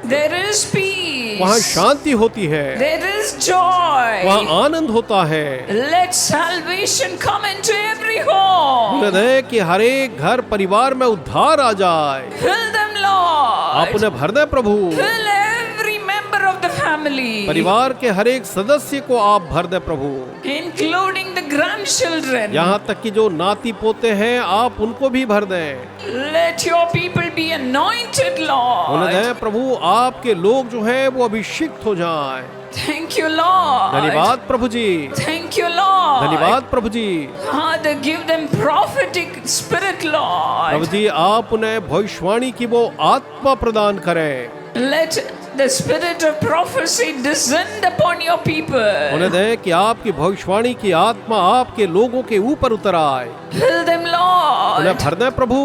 S3: There is peace.
S2: वहाँ शांति होती है,
S3: There is joy.
S2: वहाँ आनंद होता है।
S3: Let salvation come into every home.
S2: उम्मीद है कि हर एक घर परिवार में उद्धार आ जाए।
S3: Fill them, Lord.
S2: आप उन्हें भर दें प्रभु।
S3: Fill every member of the family,
S2: परिवार के हर एक सदस्य को आप भर दें प्रभु,
S3: including the grandchildren.
S2: यहाँ तक कि जो नाती पोते हैं आप उनको भी भर दें।
S3: Let your people be anointed,
S2: उन्हें
S3: Lord.
S2: दें प्रभु, आपके लोग जो हैं वो अभिषिक्त हो जाएं।
S3: Thank you, Lord.
S2: धन्यवाद प्रभु जी।
S3: Thank you, Lord.
S2: धन्यवाद प्रभु जी।
S3: Father, give them prophetic spirit,
S2: प्रभु
S3: Lord.
S2: जी आप उन्हें भविष्यवाणी की वो आत्मा प्रदान करें।
S3: Let the spirit of prophecy descend upon your people.
S2: उन्हें दें कि आपकी भविष्यवाणी की आत्मा आपके लोगों के ऊपर उतर आए।
S3: Fill them,
S2: उन्हें
S3: Lord.
S2: भर दें प्रभु,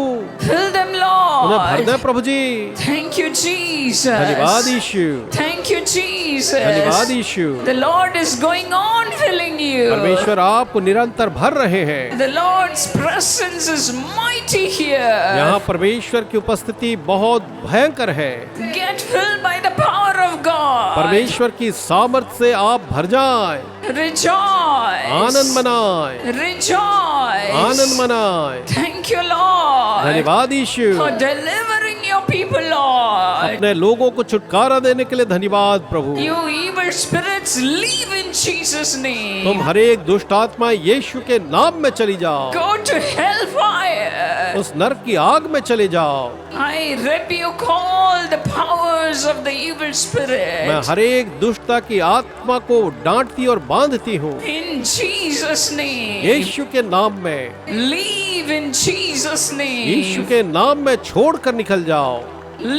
S3: Fill them,
S2: उन्हें भर
S3: Lord.
S2: दें प्रभु जी।
S3: Thank you,
S2: धन्यवाद
S3: Jesus.
S2: यीशु।
S3: Thank you,
S2: धन्यवाद
S3: Jesus.
S2: Yeshu.
S3: The Lord is going on filling you.
S2: परमेश्वर आपको निरंतर भर रहे हैं।
S3: The Lord's presence is mighty here.
S2: यहाँ परमेश्वर की उपस्थिति बहुत भयंकर है।
S3: Get filled by the power of God.
S2: परमेश्वर की सामर्थ से आप भर जाएं,
S3: Rejoice.
S2: आनंद मनाएं,
S3: Rejoice.
S2: आनंद मनाएं।
S3: Thank you, Lord.
S2: धन्यवाद यीशु।
S3: For delivering your people, Lord.
S2: अपने लोगों को छुटकारा देने के लिए धन्यवाद प्रभु।
S3: You evil spirits, leave in Jesus' name.
S2: तुम हर एक दुष्ट आत्मा यीशु के नाम में चली जाओ,
S3: Go to hellfire.
S2: उस नरक की आग में चले जाओ।
S3: I rebuke all the powers of the evil
S2: मैं
S3: spirit.
S2: हर एक दुष्टता की आत्मा को डांटती और बांधती हूँ
S3: In Jesus' name.
S2: यीशु के नाम में।
S3: Leave in Jesus'
S2: Yeshu
S3: name.
S2: के नाम में छोड़कर निकल जाओ,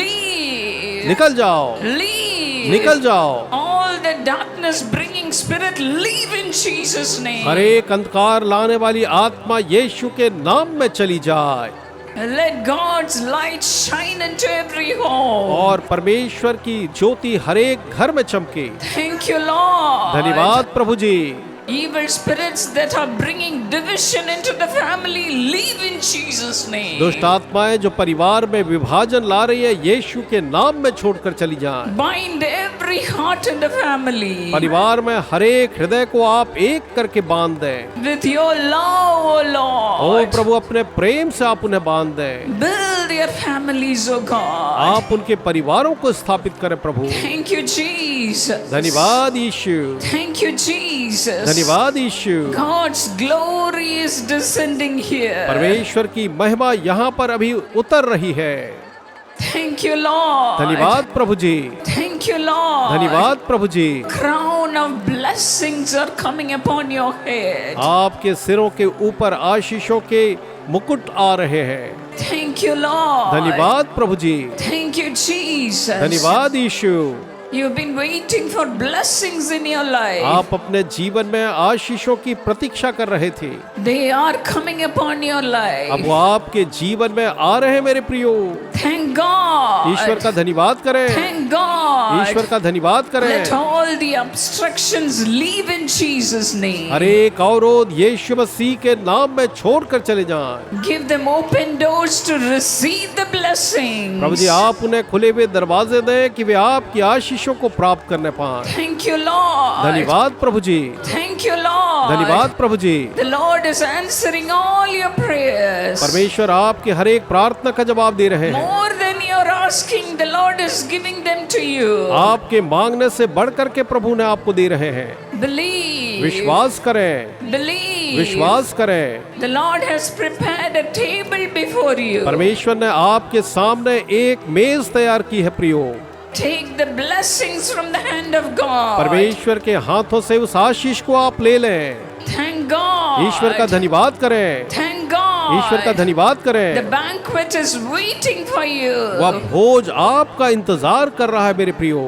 S3: Leave.
S2: निकल जाओ,
S3: Leave.
S2: निकल जाओ।
S3: All the darkness bringing spirit, leave in Jesus' name.
S2: हर एक अंधकार लाने वाली आत्मा यीशु के नाम में चली जाए
S3: Let God's light shine into every home.
S2: और परमेश्वर की ज्योति हर एक घर में चमके।
S3: Thank you, Lord.
S2: धन्यवाद प्रभु जी।
S3: Evil spirits that are bringing division into the family, leave in Jesus' name.
S2: दुष्ट आत्माएं जो परिवार में विभाजन ला रही है यीशु के नाम में छोड़कर चली जाएं।
S3: Bind every heart in the family
S2: परिवार में हर एक हृदय को आप एक करके बांध दें।
S3: with your love, O
S2: O
S3: Lord.
S2: प्रभु अपने प्रेम से आप उन्हें बांध दें।
S3: Build their families, O God.
S2: आप उनके परिवारों को स्थापित करें प्रभु।
S3: Thank you, Jesus.
S2: धन्यवाद यीशु।
S3: Thank you, Jesus.
S2: धन्यवाद यीशु।
S3: God's glory is descending here.
S2: परमेश्वर की महिमा यहाँ पर अभी उतर रही है।
S3: Thank you, Lord.
S2: धन्यवाद प्रभु जी।
S3: Thank you, Lord.
S2: धन्यवाद प्रभु जी।
S3: Crown of blessings are coming upon your head.
S2: आपके सिरों के ऊपर आशीषों के मुकुट आ रहे हैं।
S3: Thank you, Lord.
S2: धन्यवाद प्रभु जी।
S3: Thank you, Jesus.
S2: धन्यवाद यीशु।
S3: You've been waiting for blessings in your life.
S2: आप अपने जीवन में आशीषों की प्रतीक्षा कर रहे थे,
S3: They are coming upon your
S2: अब
S3: life.
S2: वो आपके जीवन में आ रहे हैं मेरे प्रियो।
S3: Thank God.
S2: ईश्वर का धन्यवाद करें।
S3: Thank God. God.
S2: ईश्वर का धन्यवाद
S3: Let
S2: करें।
S3: all the obstructions leave in Jesus' name.
S2: हर एक अवरोध यीशु मसीह के नाम में छोड़कर चले जाएं।
S3: Give them open doors to receive the blessings.
S2: प्रभु जी आप उन्हें खुले हुए दरवाजे दें कि वे आपकी आशीषों को प्राप्त करने पाएं।
S3: Thank you, Lord.
S2: धन्यवाद प्रभु जी,
S3: Thank you, Lord.
S2: धन्यवाद प्रभु जी।
S3: The Lord is answering all your prayers.
S2: परमेश्वर आपकी हर एक प्रार्थना का जवाब दे रहे हैं।
S3: More than you're asking, the Lord is giving them to you.
S2: आपके मांगने से बढ़कर के प्रभु ने आपको दे रहे हैं।
S3: Believe.
S2: विश्वास करें,
S3: Believe.
S2: विश्वास करें।
S3: The Lord has prepared a table before you.
S2: परमेश्वर ने आपके सामने एक मेज तैयार की है प्रियो।
S3: Take the blessings from the hand of God.
S2: परमेश्वर के हाथों से उस आशीष को आप ले लें।
S3: Thank God.
S2: ईश्वर का धन्यवाद करें,
S3: Thank God.
S2: ईश्वर का धन्यवाद
S3: The
S2: करें।
S3: banquet is waiting for you.
S2: वह भोज आपका इंतजार कर रहा है मेरे प्रियो।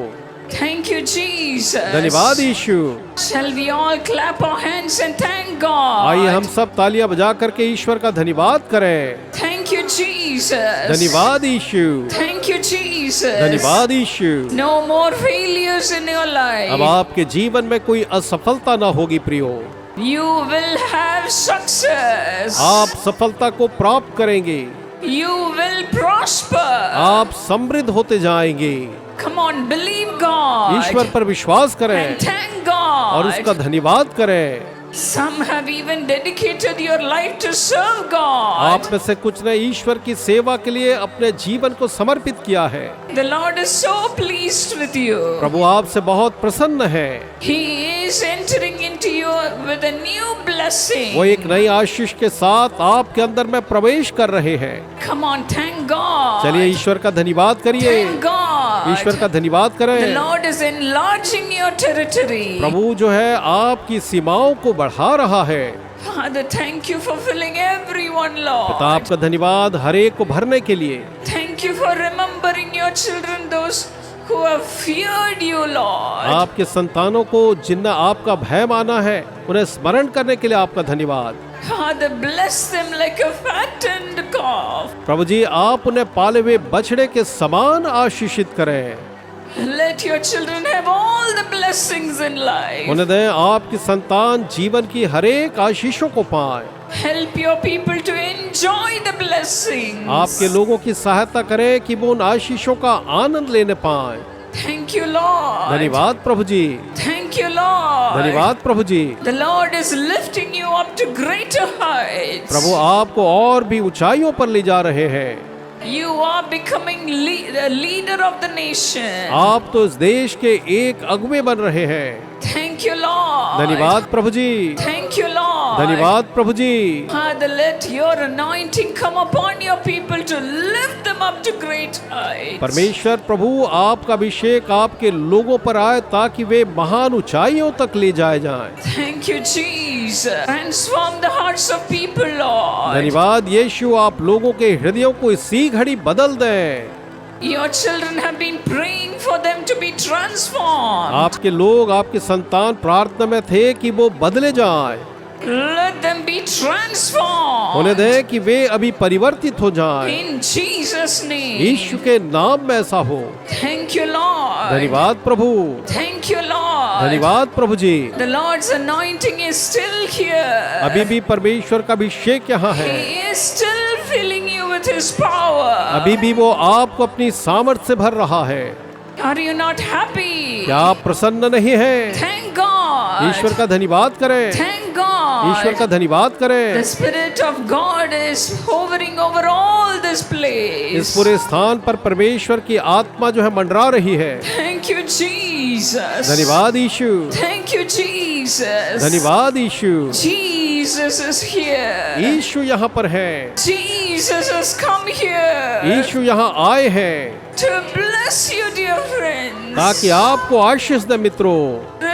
S3: Thank you, Jesus.
S2: धन्यवाद यीशु।
S3: Shall we all clap our hands and thank God?
S2: आइए हम सब तालियां बजा करके ईश्वर का धन्यवाद करें।
S3: Thank you, Jesus.
S2: धन्यवाद यीशु,
S3: Thank you, Jesus.
S2: धन्यवाद यीशु।
S3: No more failures in your life.
S2: अब आपके जीवन में कोई असफलता ना होगी प्रियो।
S3: You will have success.
S2: आप सफलता को प्राप्त करेंगे,
S3: You will prosper.
S2: आप समृद्ध होते जाएंगे।
S3: Come on, believe God.
S2: ईश्वर पर विश्वास करें
S3: And thank God.
S2: और उसका धन्यवाद करें।
S3: Some have even dedicated your life to serve God.
S2: आप में से कुछ ने ईश्वर की सेवा के लिए अपने जीवन को समर्पित किया है।
S3: The Lord is so pleased with you.
S2: प्रभु आपसे बहुत प्रसन्न है।
S3: He is entering into you with a new blessing.
S2: वो एक नई आशीष के साथ आपके अंदर में प्रवेश कर रहे हैं।
S3: Come on, thank God.
S2: चलिए ईश्वर का धन्यवाद करिए,
S3: Thank God.
S2: ईश्वर का धन्यवाद
S3: The
S2: करें।
S3: Lord is enlarging your territory.
S2: प्रभु जो है आपकी सीमाओं को बढ़ा रहा है।
S3: Father, thank you for filling everyone,
S2: पिता
S3: Lord.
S2: आपका धन्यवाद हर एक को भरने के लिए।
S3: Thank you for remembering your children, those who have feared you, Lord.
S2: आपके संतानों को जिनने आपका भय माना है उन्हें स्मरण करने के लिए आपका धन्यवाद।
S3: Father, bless them like a fattened calf.
S2: प्रभु जी आप उन्हें पाले हुए बछड़े के समान आशीषित करें।
S3: Let your children have all the blessings in life.
S2: उन्हें दें आपकी संतान जीवन की हर एक आशीषों को पाए।
S3: Help your people to enjoy the blessings.
S2: आपके लोगों की सहायता करें कि वो उन आशीषों का आनंद लेने पाए।
S3: Thank you, Lord.
S2: धन्यवाद प्रभु जी,
S3: Thank you, Lord.
S2: धन्यवाद प्रभु जी।
S3: The Lord is lifting you up to greater heights.
S2: प्रभु आपको और भी ऊंचाइयों पर ले जा रहे हैं।
S3: You are becoming the leader of the nation.
S2: आप तो इस देश के एक अगुवे बन रहे हैं।
S3: Thank you, Lord.
S2: धन्यवाद प्रभु जी,
S3: Thank you, Lord.
S2: धन्यवाद प्रभु जी।
S3: Father, let your anointing come upon your people to lift them up to great heights.
S2: परमेश्वर प्रभु आपका अभिषेक आपके लोगों पर आए ताकि वे महान ऊंचाइयों तक ले जाए जाएं।
S3: Thank you, Jesus. Transform the hearts of people, Lord.
S2: धन्यवाद यीशु आप लोगों के हृदयों को इसी घड़ी बदल दें।
S3: Your children have been praying for them to be transformed.
S2: आपके लोग आपके संतान प्रार्थना में थे कि वो बदले जाएं।
S3: Let them be transformed.
S2: उन्हें दे कि वे अभी परिवर्तित हो जाएं।
S3: In Jesus' name.
S2: यीशु के नाम में ऐसा हो।
S3: Thank you, Lord.
S2: धन्यवाद प्रभु,
S3: Thank you, Lord.
S2: धन्यवाद प्रभु जी।
S3: The Lord's anointing is still here.
S2: अभी भी परमेश्वर का अभिषेक यहाँ है।
S3: He is still filling you with His power.
S2: अभी भी वो आपको अपनी सामर्थ से भर रहा है।
S3: Are you not happy?
S2: क्या आप प्रसन्न नहीं हैं?
S3: Thank God.
S2: ईश्वर का धन्यवाद करें,
S3: Thank God.
S2: ईश्वर का धन्यवाद करें।
S3: The Spirit of God is hovering over all this
S2: इस
S3: place.
S2: पूरे स्थान पर परमेश्वर की आत्मा जो है मंडरा रही है।
S3: Thank you, Jesus.
S2: धन्यवाद यीशु,
S3: Thank you, Jesus.
S2: धन्यवाद यीशु।
S3: Jesus is here.
S2: यीशु यहाँ पर है,
S3: Jesus has come here
S2: यीशु यहाँ आए हैं
S3: to bless you, dear friends.
S2: ताकि आपको आशीष दे मित्रों।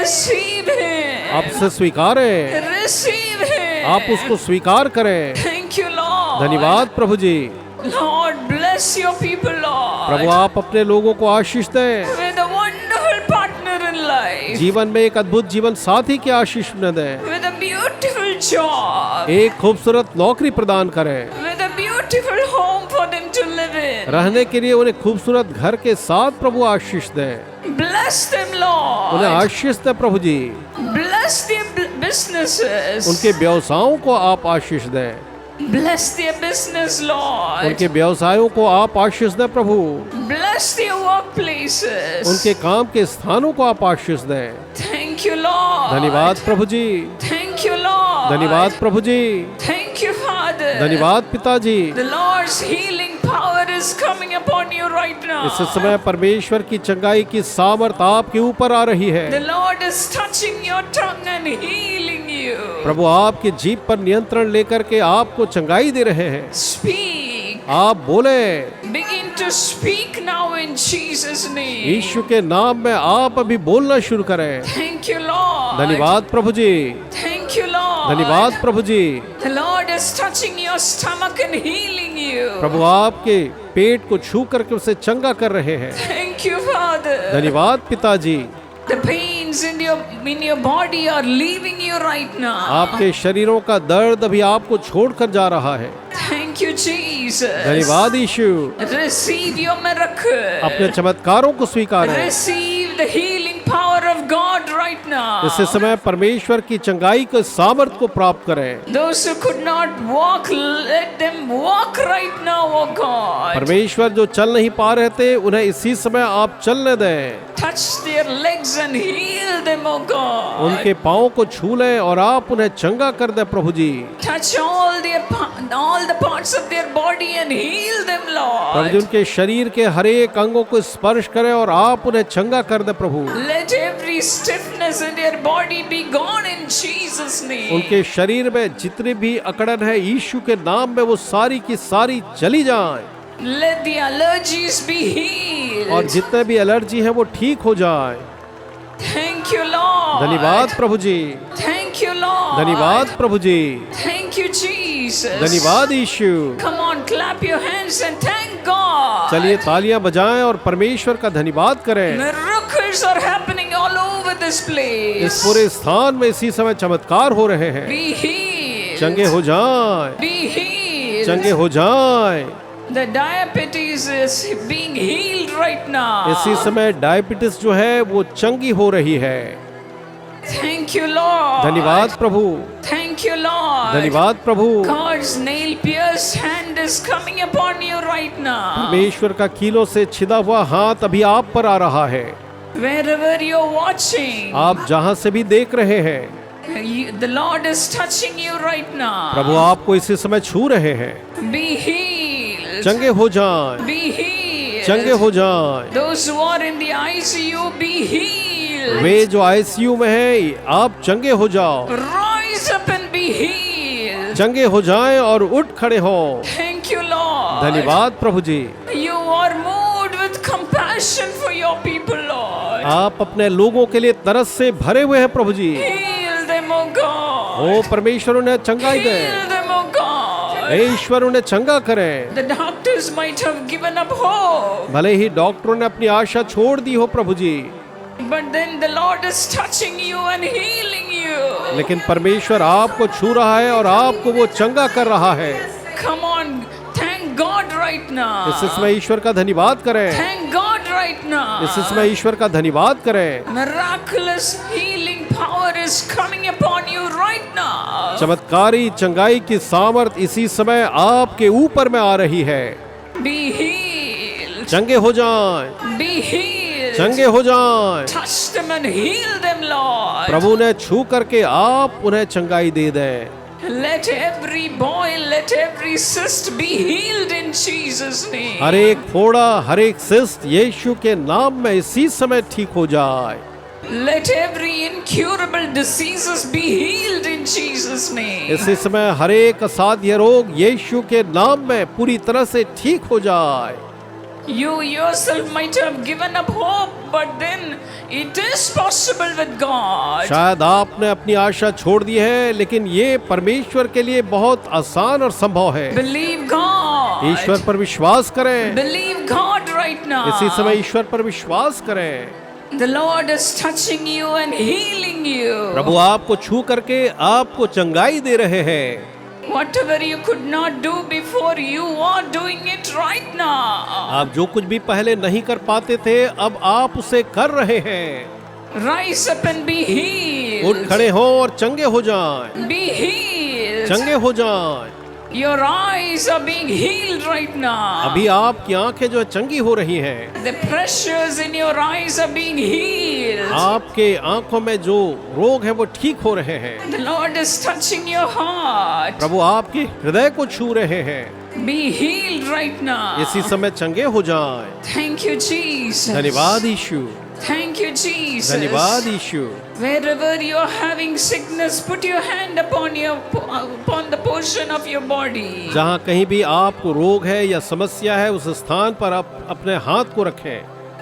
S3: Receive Him.
S2: आप उसे स्वीकारें,
S3: Receive Him.
S2: आप उसको स्वीकार करें।
S3: Thank you, Lord.
S2: धन्यवाद प्रभु जी।
S3: Lord, bless your people, Lord.
S2: प्रभु आप अपने लोगों को आशीष दें।
S3: With a wonderful partner in life.
S2: जीवन में एक अद्भुत जीवन साथी की आशीष न दें।
S3: With a beautiful job.
S2: एक खूबसूरत नौकरी प्रदान करें।
S3: With a beautiful home for them to live in.
S2: रहने के लिए उन्हें खूबसूरत घर के साथ प्रभु आशीष दें।
S3: Bless them, Lord.
S2: उन्हें आशीष दें प्रभु जी।
S3: Bless their businesses.
S2: उनके व्यवसायों को आप आशीष दें।
S3: Bless their business, Lord.
S2: उनके व्यवसायों को आप आशीष दें प्रभु।
S3: Bless their workplaces.
S2: उनके काम के स्थानों को आप आशीष दें।
S3: Thank you, Lord.
S2: धन्यवाद प्रभु जी।
S3: Thank you, Lord.
S2: धन्यवाद प्रभु जी।
S3: Thank you, Father.
S2: धन्यवाद पिताजी।
S3: The Lord's healing power is coming upon you right now.
S2: इस समय परमेश्वर की चंगाई की सामर्थ आपके ऊपर आ रही है।
S3: The Lord is touching your tongue and healing you.
S2: प्रभु आपके जीभ पर नियंत्रण लेकर के आपको चंगाई दे रहे हैं।
S3: Speak.
S2: आप बोले।
S3: Begin to speak now in Jesus' name.
S2: यीशु के नाम में आप अभी बोलना शुरू करें।
S3: Thank you, Lord.
S2: धन्यवाद प्रभु जी।
S3: Thank you, Lord.
S2: धन्यवाद प्रभु जी।
S3: The Lord is touching your stomach and healing you.
S2: प्रभु आपके पेट को छू करके उसे चंगा कर रहे हैं।
S3: Thank you, Father.
S2: धन्यवाद पिताजी।
S3: The pains in your body are leaving you right now.
S2: आपके शरीरों का दर्द अभी आपको छोड़कर जा रहा है।
S3: Thank you, Jesus.
S2: धन्यवाद यीशु।
S3: Receive your miracle.
S2: अपने चमत्कारों को स्वीकारें।
S3: Receive the healing power of God right now.
S2: इस समय परमेश्वर की चंगाई के सामर्थ को प्राप्त करें।
S3: Those who could not walk, let them walk right now, oh God.
S2: परमेश्वर जो चल नहीं पा रहे थे उन्हें इसी समय आप चलने दें।
S3: Touch their legs and heal them, oh God.
S2: उनके पाँव को छू लें और आप उन्हें चंगा कर दें प्रभु जी।
S3: Touch all the parts of their body and heal them,
S2: Prabhu ji
S3: Lord.
S2: उनके शरीर के हर एक अंगों को स्पर्श करें और आप उन्हें चंगा कर दें प्रभु।
S3: Let every stiffness in their body be gone in Jesus' name.
S2: उनके शरीर में जितनी भी अकड़न है यीशु के नाम में वो सारी की सारी चली जाएं
S3: Let the allergies be healed.
S2: और जितने भी एलर्जी है वो ठीक हो जाए।
S3: Thank you, Lord.
S2: धन्यवाद प्रभु जी।
S3: Thank you, Lord.
S2: धन्यवाद प्रभु जी।
S3: Thank you, Jesus.
S2: धन्यवाद यीशु।
S3: Come on, clap your hands and thank God.
S2: चलिए तालियां बजाएं और परमेश्वर का धन्यवाद करें।
S3: Miracles are happening all over this place.
S2: इस पूरे स्थान में इसी समय चमत्कार हो रहे हैं।
S3: Be healed.
S2: चंगे हो जाएं।
S3: Be healed.
S2: चंगे हो जाएं।
S3: The diabetes is being healed right now.
S2: इसी समय डायबिटीज जो है वो चंगी हो रही है।
S3: Thank you, Lord.
S2: धन्यवाद प्रभु।
S3: Thank you, Lord.
S2: धन्यवाद प्रभु।
S3: God's nail-pierced hand is coming upon you right now.
S2: परमेश्वर का कीलों से छिदा हुआ हाथ अभी आप पर आ रहा है।
S3: Wherever you're watching,
S2: आप जहां से भी देख रहे हैं
S3: the Lord is touching you right now.
S2: प्रभु आपको इसी समय छू रहे हैं।
S3: Be healed.
S2: चंगे हो जाएं।
S3: Be healed.
S2: चंगे हो जाएं।
S3: Those who are in the ICU, be healed.
S2: वे जो आईसीयू में हैं आप चंगे हो जाओ।
S3: Rise up and be healed.
S2: चंगे हो जाएं और उठ खड़े हो।
S3: Thank you, Lord.
S2: धन्यवाद प्रभु जी।
S3: You are moved with compassion for your people, Lord.
S2: आप अपने लोगों के लिए तरस से भरे हुए हैं प्रभु जी।
S3: Heal them, oh God.
S2: ओ परमेश्वर उन्हें चंगाई दे।
S3: Heal them, oh God.
S2: ईश्वर उन्हें चंगा करें।
S3: The doctors might have given up hope,
S2: भले ही डॉक्टरों ने अपनी आशा छोड़ दी हो प्रभु जी,
S3: but then the Lord is touching you and healing you.
S2: लेकिन परमेश्वर आपको छू रहा है और आपको वो चंगा कर रहा है।
S3: Come on, thank God right now.
S2: इस समय ईश्वर का धन्यवाद करें।
S3: Thank God right now.
S2: इस समय ईश्वर का धन्यवाद करें।
S3: Miraculous healing power is coming upon you right now.
S2: चमत्कारी चंगाई की सामर्थ इसी समय आपके ऊपर में आ रही है।
S3: Be healed.
S2: चंगे हो जाएं।
S3: Be healed.
S2: चंगे हो जाएं।
S3: Touch them and heal them, Lord.
S2: प्रभु ने छू करके आप उन्हें चंगाई दे दें।
S3: Let every boil, let every cyst be healed in Jesus' name.
S2: हर एक फोड़ा, हर एक सिस्ट यीशु के नाम में इसी समय ठीक हो जाए।
S3: Let every incurable diseases be healed in Jesus' name.
S2: इसी समय हर एक असाध्य रोग यीशु के नाम में पूरी तरह से ठीक हो जाए।
S3: You yourself might have given up hope, but then it is possible with God.
S2: शायद आपने अपनी आशा छोड़ दी है, लेकिन ये परमेश्वर के लिए बहुत आसान और संभव है।
S3: Believe God.
S2: ईश्वर पर विश्वास करें।
S3: Believe God right now.
S2: इसी समय ईश्वर पर विश्वास करें।
S3: The Lord is touching you and healing you.
S2: प्रभु आपको छू करके आपको चंगाई दे रहे हैं।
S3: Whatever you could not do before, you are doing it right now.
S2: आप जो कुछ भी पहले नहीं कर पाते थे, अब आप उसे कर रहे हैं।
S3: Rise up and be healed.
S2: उठ खड़े हो और चंगे हो जाएं,
S3: Be healed.
S2: चंगे हो जाएं।
S3: Your eyes are being healed right now.
S2: अभी आपकी आंखें जो है चंगी हो रही हैं।
S3: The pressures in your eyes are being healed.
S2: आपके आंखों में जो रोग है वो ठीक हो रहे हैं।
S3: The Lord is touching your heart.
S2: प्रभु आपके हृदय को छू रहे हैं।
S3: Be healed right now.
S2: इसी समय चंगे हो जाएं।
S3: Thank you, Jesus.
S2: धन्यवाद यीशु,
S3: Thank you, Jesus.
S2: धन्यवाद यीशु।
S3: Wherever you are having sickness, put your hand upon the portion of your body.
S2: जहाँ कहीं भी आपको रोग है या समस्या है, उस स्थान पर आप अपने हाथ को रखें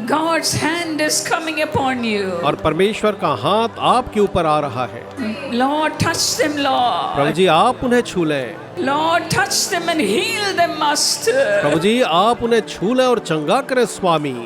S3: God's hand is coming upon you.
S2: और परमेश्वर का हाथ आपके ऊपर आ रहा है।
S3: Lord, touch them,
S2: प्रभु
S3: Lord.
S2: जी आप उन्हें छू लें।
S3: Lord, touch them and heal them, Master.
S2: प्रभु जी आप उन्हें छू लें और चंगा करें स्वामी।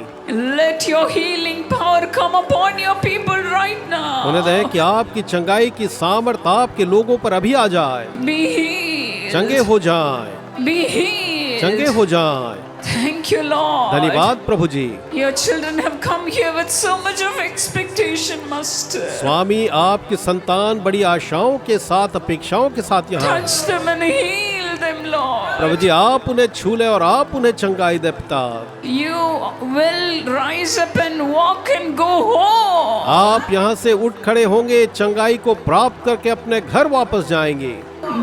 S3: Let your healing power come upon your people right
S2: उन्हें
S3: now.
S2: दें कि आपकी चंगाई की सामर्थ आपके लोगों पर अभी आ जाए।
S3: Be healed.
S2: चंगे हो जाएं,
S3: Be healed.
S2: चंगे हो जाएं।
S3: Thank you, Lord.
S2: धन्यवाद प्रभु जी।
S3: Your children have come here with so much of expectation, Master.
S2: स्वामी आपकी संतान बड़ी आशाओं के साथ, अपेक्षाओं के साथ यहाँ है।
S3: Touch them and heal them,
S2: Prabhu
S3: Lord.
S2: जी आप उन्हें छू ले और आप उन्हें चंगाई दे पिता।
S3: You will rise up and walk and go home.
S2: आप यहाँ से उठ खड़े होंगे, चंगाई को प्राप्त करके अपने घर वापस जाएंगे।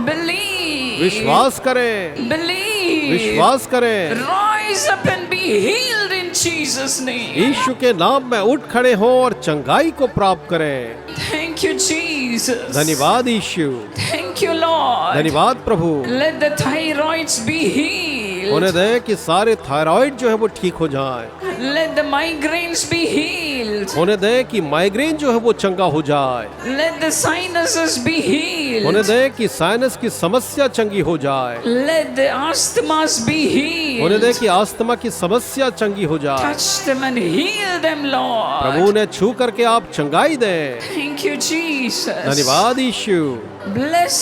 S3: Believe.
S2: विश्वास करें,
S3: Believe.
S2: विश्वास करें।
S3: Rise up and be healed in Jesus' name.
S2: यीशु के नाम में उठ खड़े हो और चंगाई को प्राप्त करें।
S3: Thank you, Jesus.
S2: धन्यवाद यीशु,
S3: Thank you, Lord.
S2: धन्यवाद प्रभु।
S3: Let the thyroids be healed.
S2: उन्हें दें कि सारे थायराइड जो है वो ठीक हो जाए।
S3: Let the migraines be healed.
S2: उन्हें दें कि माइग्रेन जो है वो चंगा हो जाए।
S3: Let the sinuses be healed.
S2: उन्हें दें कि साइनस की समस्या चंगी हो जाए।
S3: Let the asthmas be
S2: उन्हें दें
S3: healed.
S2: कि अस्थमा की समस्या चंगी हो जाए।
S3: Touch them and heal them,
S2: Prabhu
S3: Lord.
S2: उन्हें छू करके आप चंगाई दें।
S3: Thank you, Jesus.
S2: धन्यवाद यीशु।
S3: Bless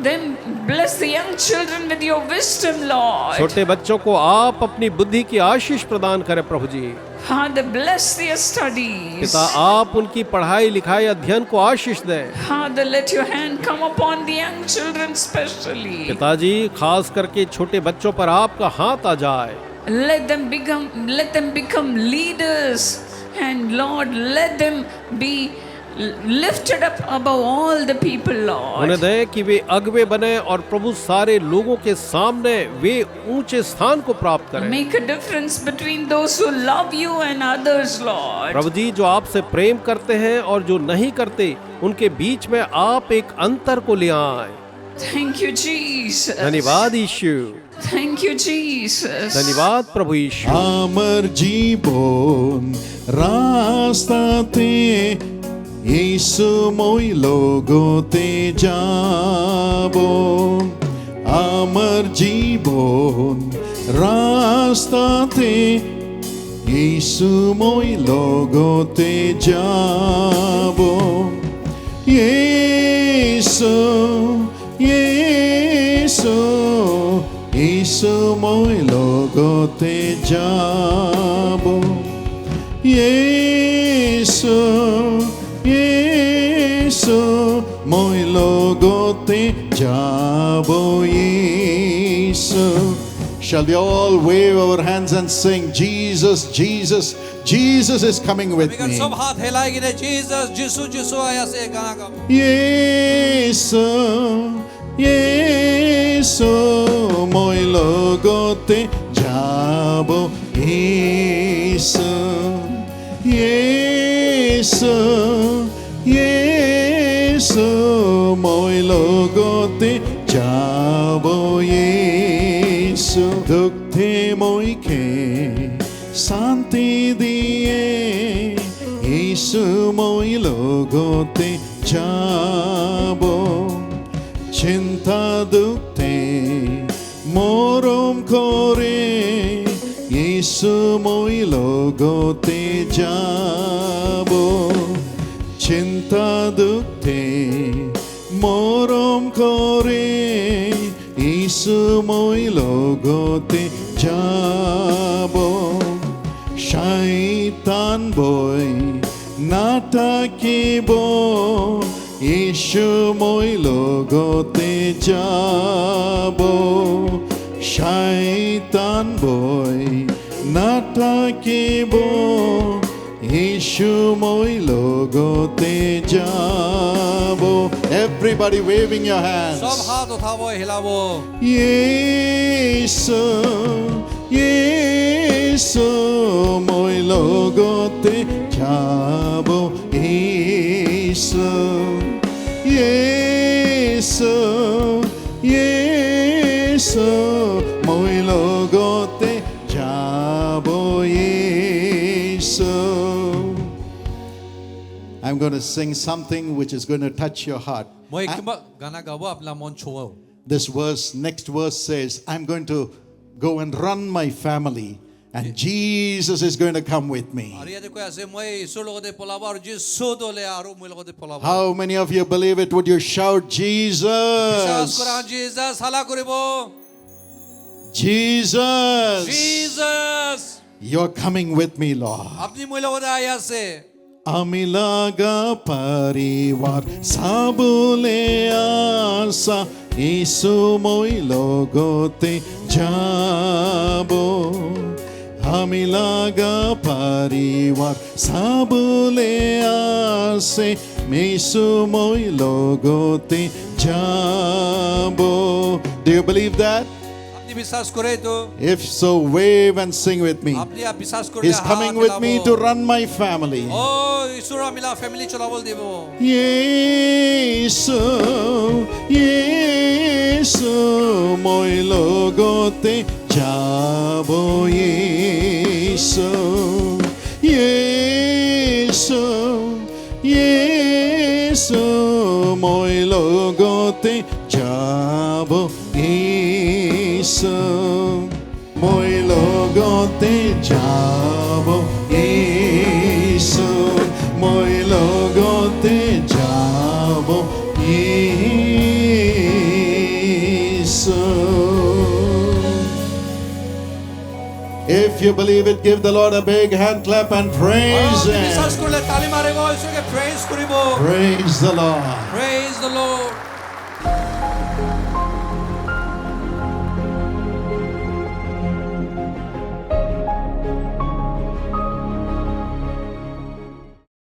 S3: them. Bless the young children with your wisdom, Lord.
S2: छोटे बच्चों को आप अपनी बुद्धि की आशीष प्रदान करें प्रभु जी।
S3: Father, bless their studies.
S2: पिता आप उनकी पढ़ाई लिखाई अध्ययन को आशीष दें।
S3: Father, let your hand come upon the young children specially.
S2: पिताजी खास करके छोटे बच्चों पर आपका हाथ आ जाए।
S3: Let them become leaders, and Lord, let them be lifted up above all the people,
S2: उन्हें
S3: Lord.
S2: दें कि वे अगवे बने और प्रभु सारे लोगों के सामने वे ऊंचे स्थान को प्राप्त करें।
S3: Make a difference between those who love you and others, Lord.
S2: प्रभु जी जो आपसे प्रेम करते हैं और जो नहीं करते, उनके बीच में आप एक अंतर को ले आए।
S3: Thank you, Jesus.
S2: धन्यवाद यीशु,
S3: Thank you, Jesus.
S2: धन्यवाद प्रभु यीशु।
S1: আমার জীবন রাস্তাতে ইসময় লগতে যাব আমার জীবন রাস্তাতে ইসময় লগতে যাব ইয়েসু ইয়েসু ইসময় লগতে যাব ইয়েসু ইয়েসু মই লগতে যাব ইয়েসু Shall we all wave our hands and sing Jesus Jesus Jesus is coming with
S4: अभिगम
S1: me
S4: सब हाथ हिलाएंगे जीसस जिसु जिसु आया से गाना गा
S1: Yesu, Yesu, মই লগতে যাব Yesu, Yesu, Yesu, মই লগতে যাব Yesu, দুঃখে মইকে শান্তি দিয়ে Yesu মই লগতে যাব চিন্তা দুঃখে মরম করে Yesu মই লগতে যাব চিন্তা দুঃখে মরম করে ইসু মই লগতে যাব শয়তান বই নাথাকিব ইসু মই লগতে যাব শয়তান বই নাথাকিব ইসু মই লগতে যাব everybody waving your hands
S4: सब हाथ उठाओ हिलाओ
S1: ইসু ইসু মই লগতে যাব ইসু ইসু ইসু মই লগতে যাব issue I'm going to sing something which is going to touch your heart.
S4: मैं किंवा गाना गावो आपला मन छुओ
S1: This verse, next verse says, I'm going to go and run my family and Jesus is going to come with me.
S4: और ये देखो ऐसे मैं ईश्वर लोगों दे पलावा और जिसो तो ले आरो मैं लोगों दे Pallava
S1: How many of you believe it? Would you shout,
S4: विश्वास
S1: Jesus?
S4: करा जीसस हला करिबो
S1: Jesus,
S4: Jesus
S1: you're coming with me, Lord.
S4: अपनी मैं लोगों दे आया से
S1: আমি লাগা পরিবার সাবলে আসা ইসু মই লগতে যাব আমি লাগা পরিবার সাবলে আসে ইসু মই লগতে যাব Do you believe that?
S4: अपनी विश्वास करे तो
S1: If so, wave and sing with me.
S4: अपनी आप विश्वास करे
S1: He's coming with me to run my family.
S4: ओ ईश्वर मिला फैमिली चलावल देबो
S1: Yesu, Yesu, moi logote jabo Yesu, Yesu, Yesu, moi logote jabo Yesu, moi logote jabo Yesu, moi logote jabo Yesu. If you believe it, give the Lord a big hand clap and praise
S4: विश्वास
S1: Him.
S4: करले ताली मारेबो ईश्वर के praise करिबो
S1: Praise the Lord.
S4: Praise the Lord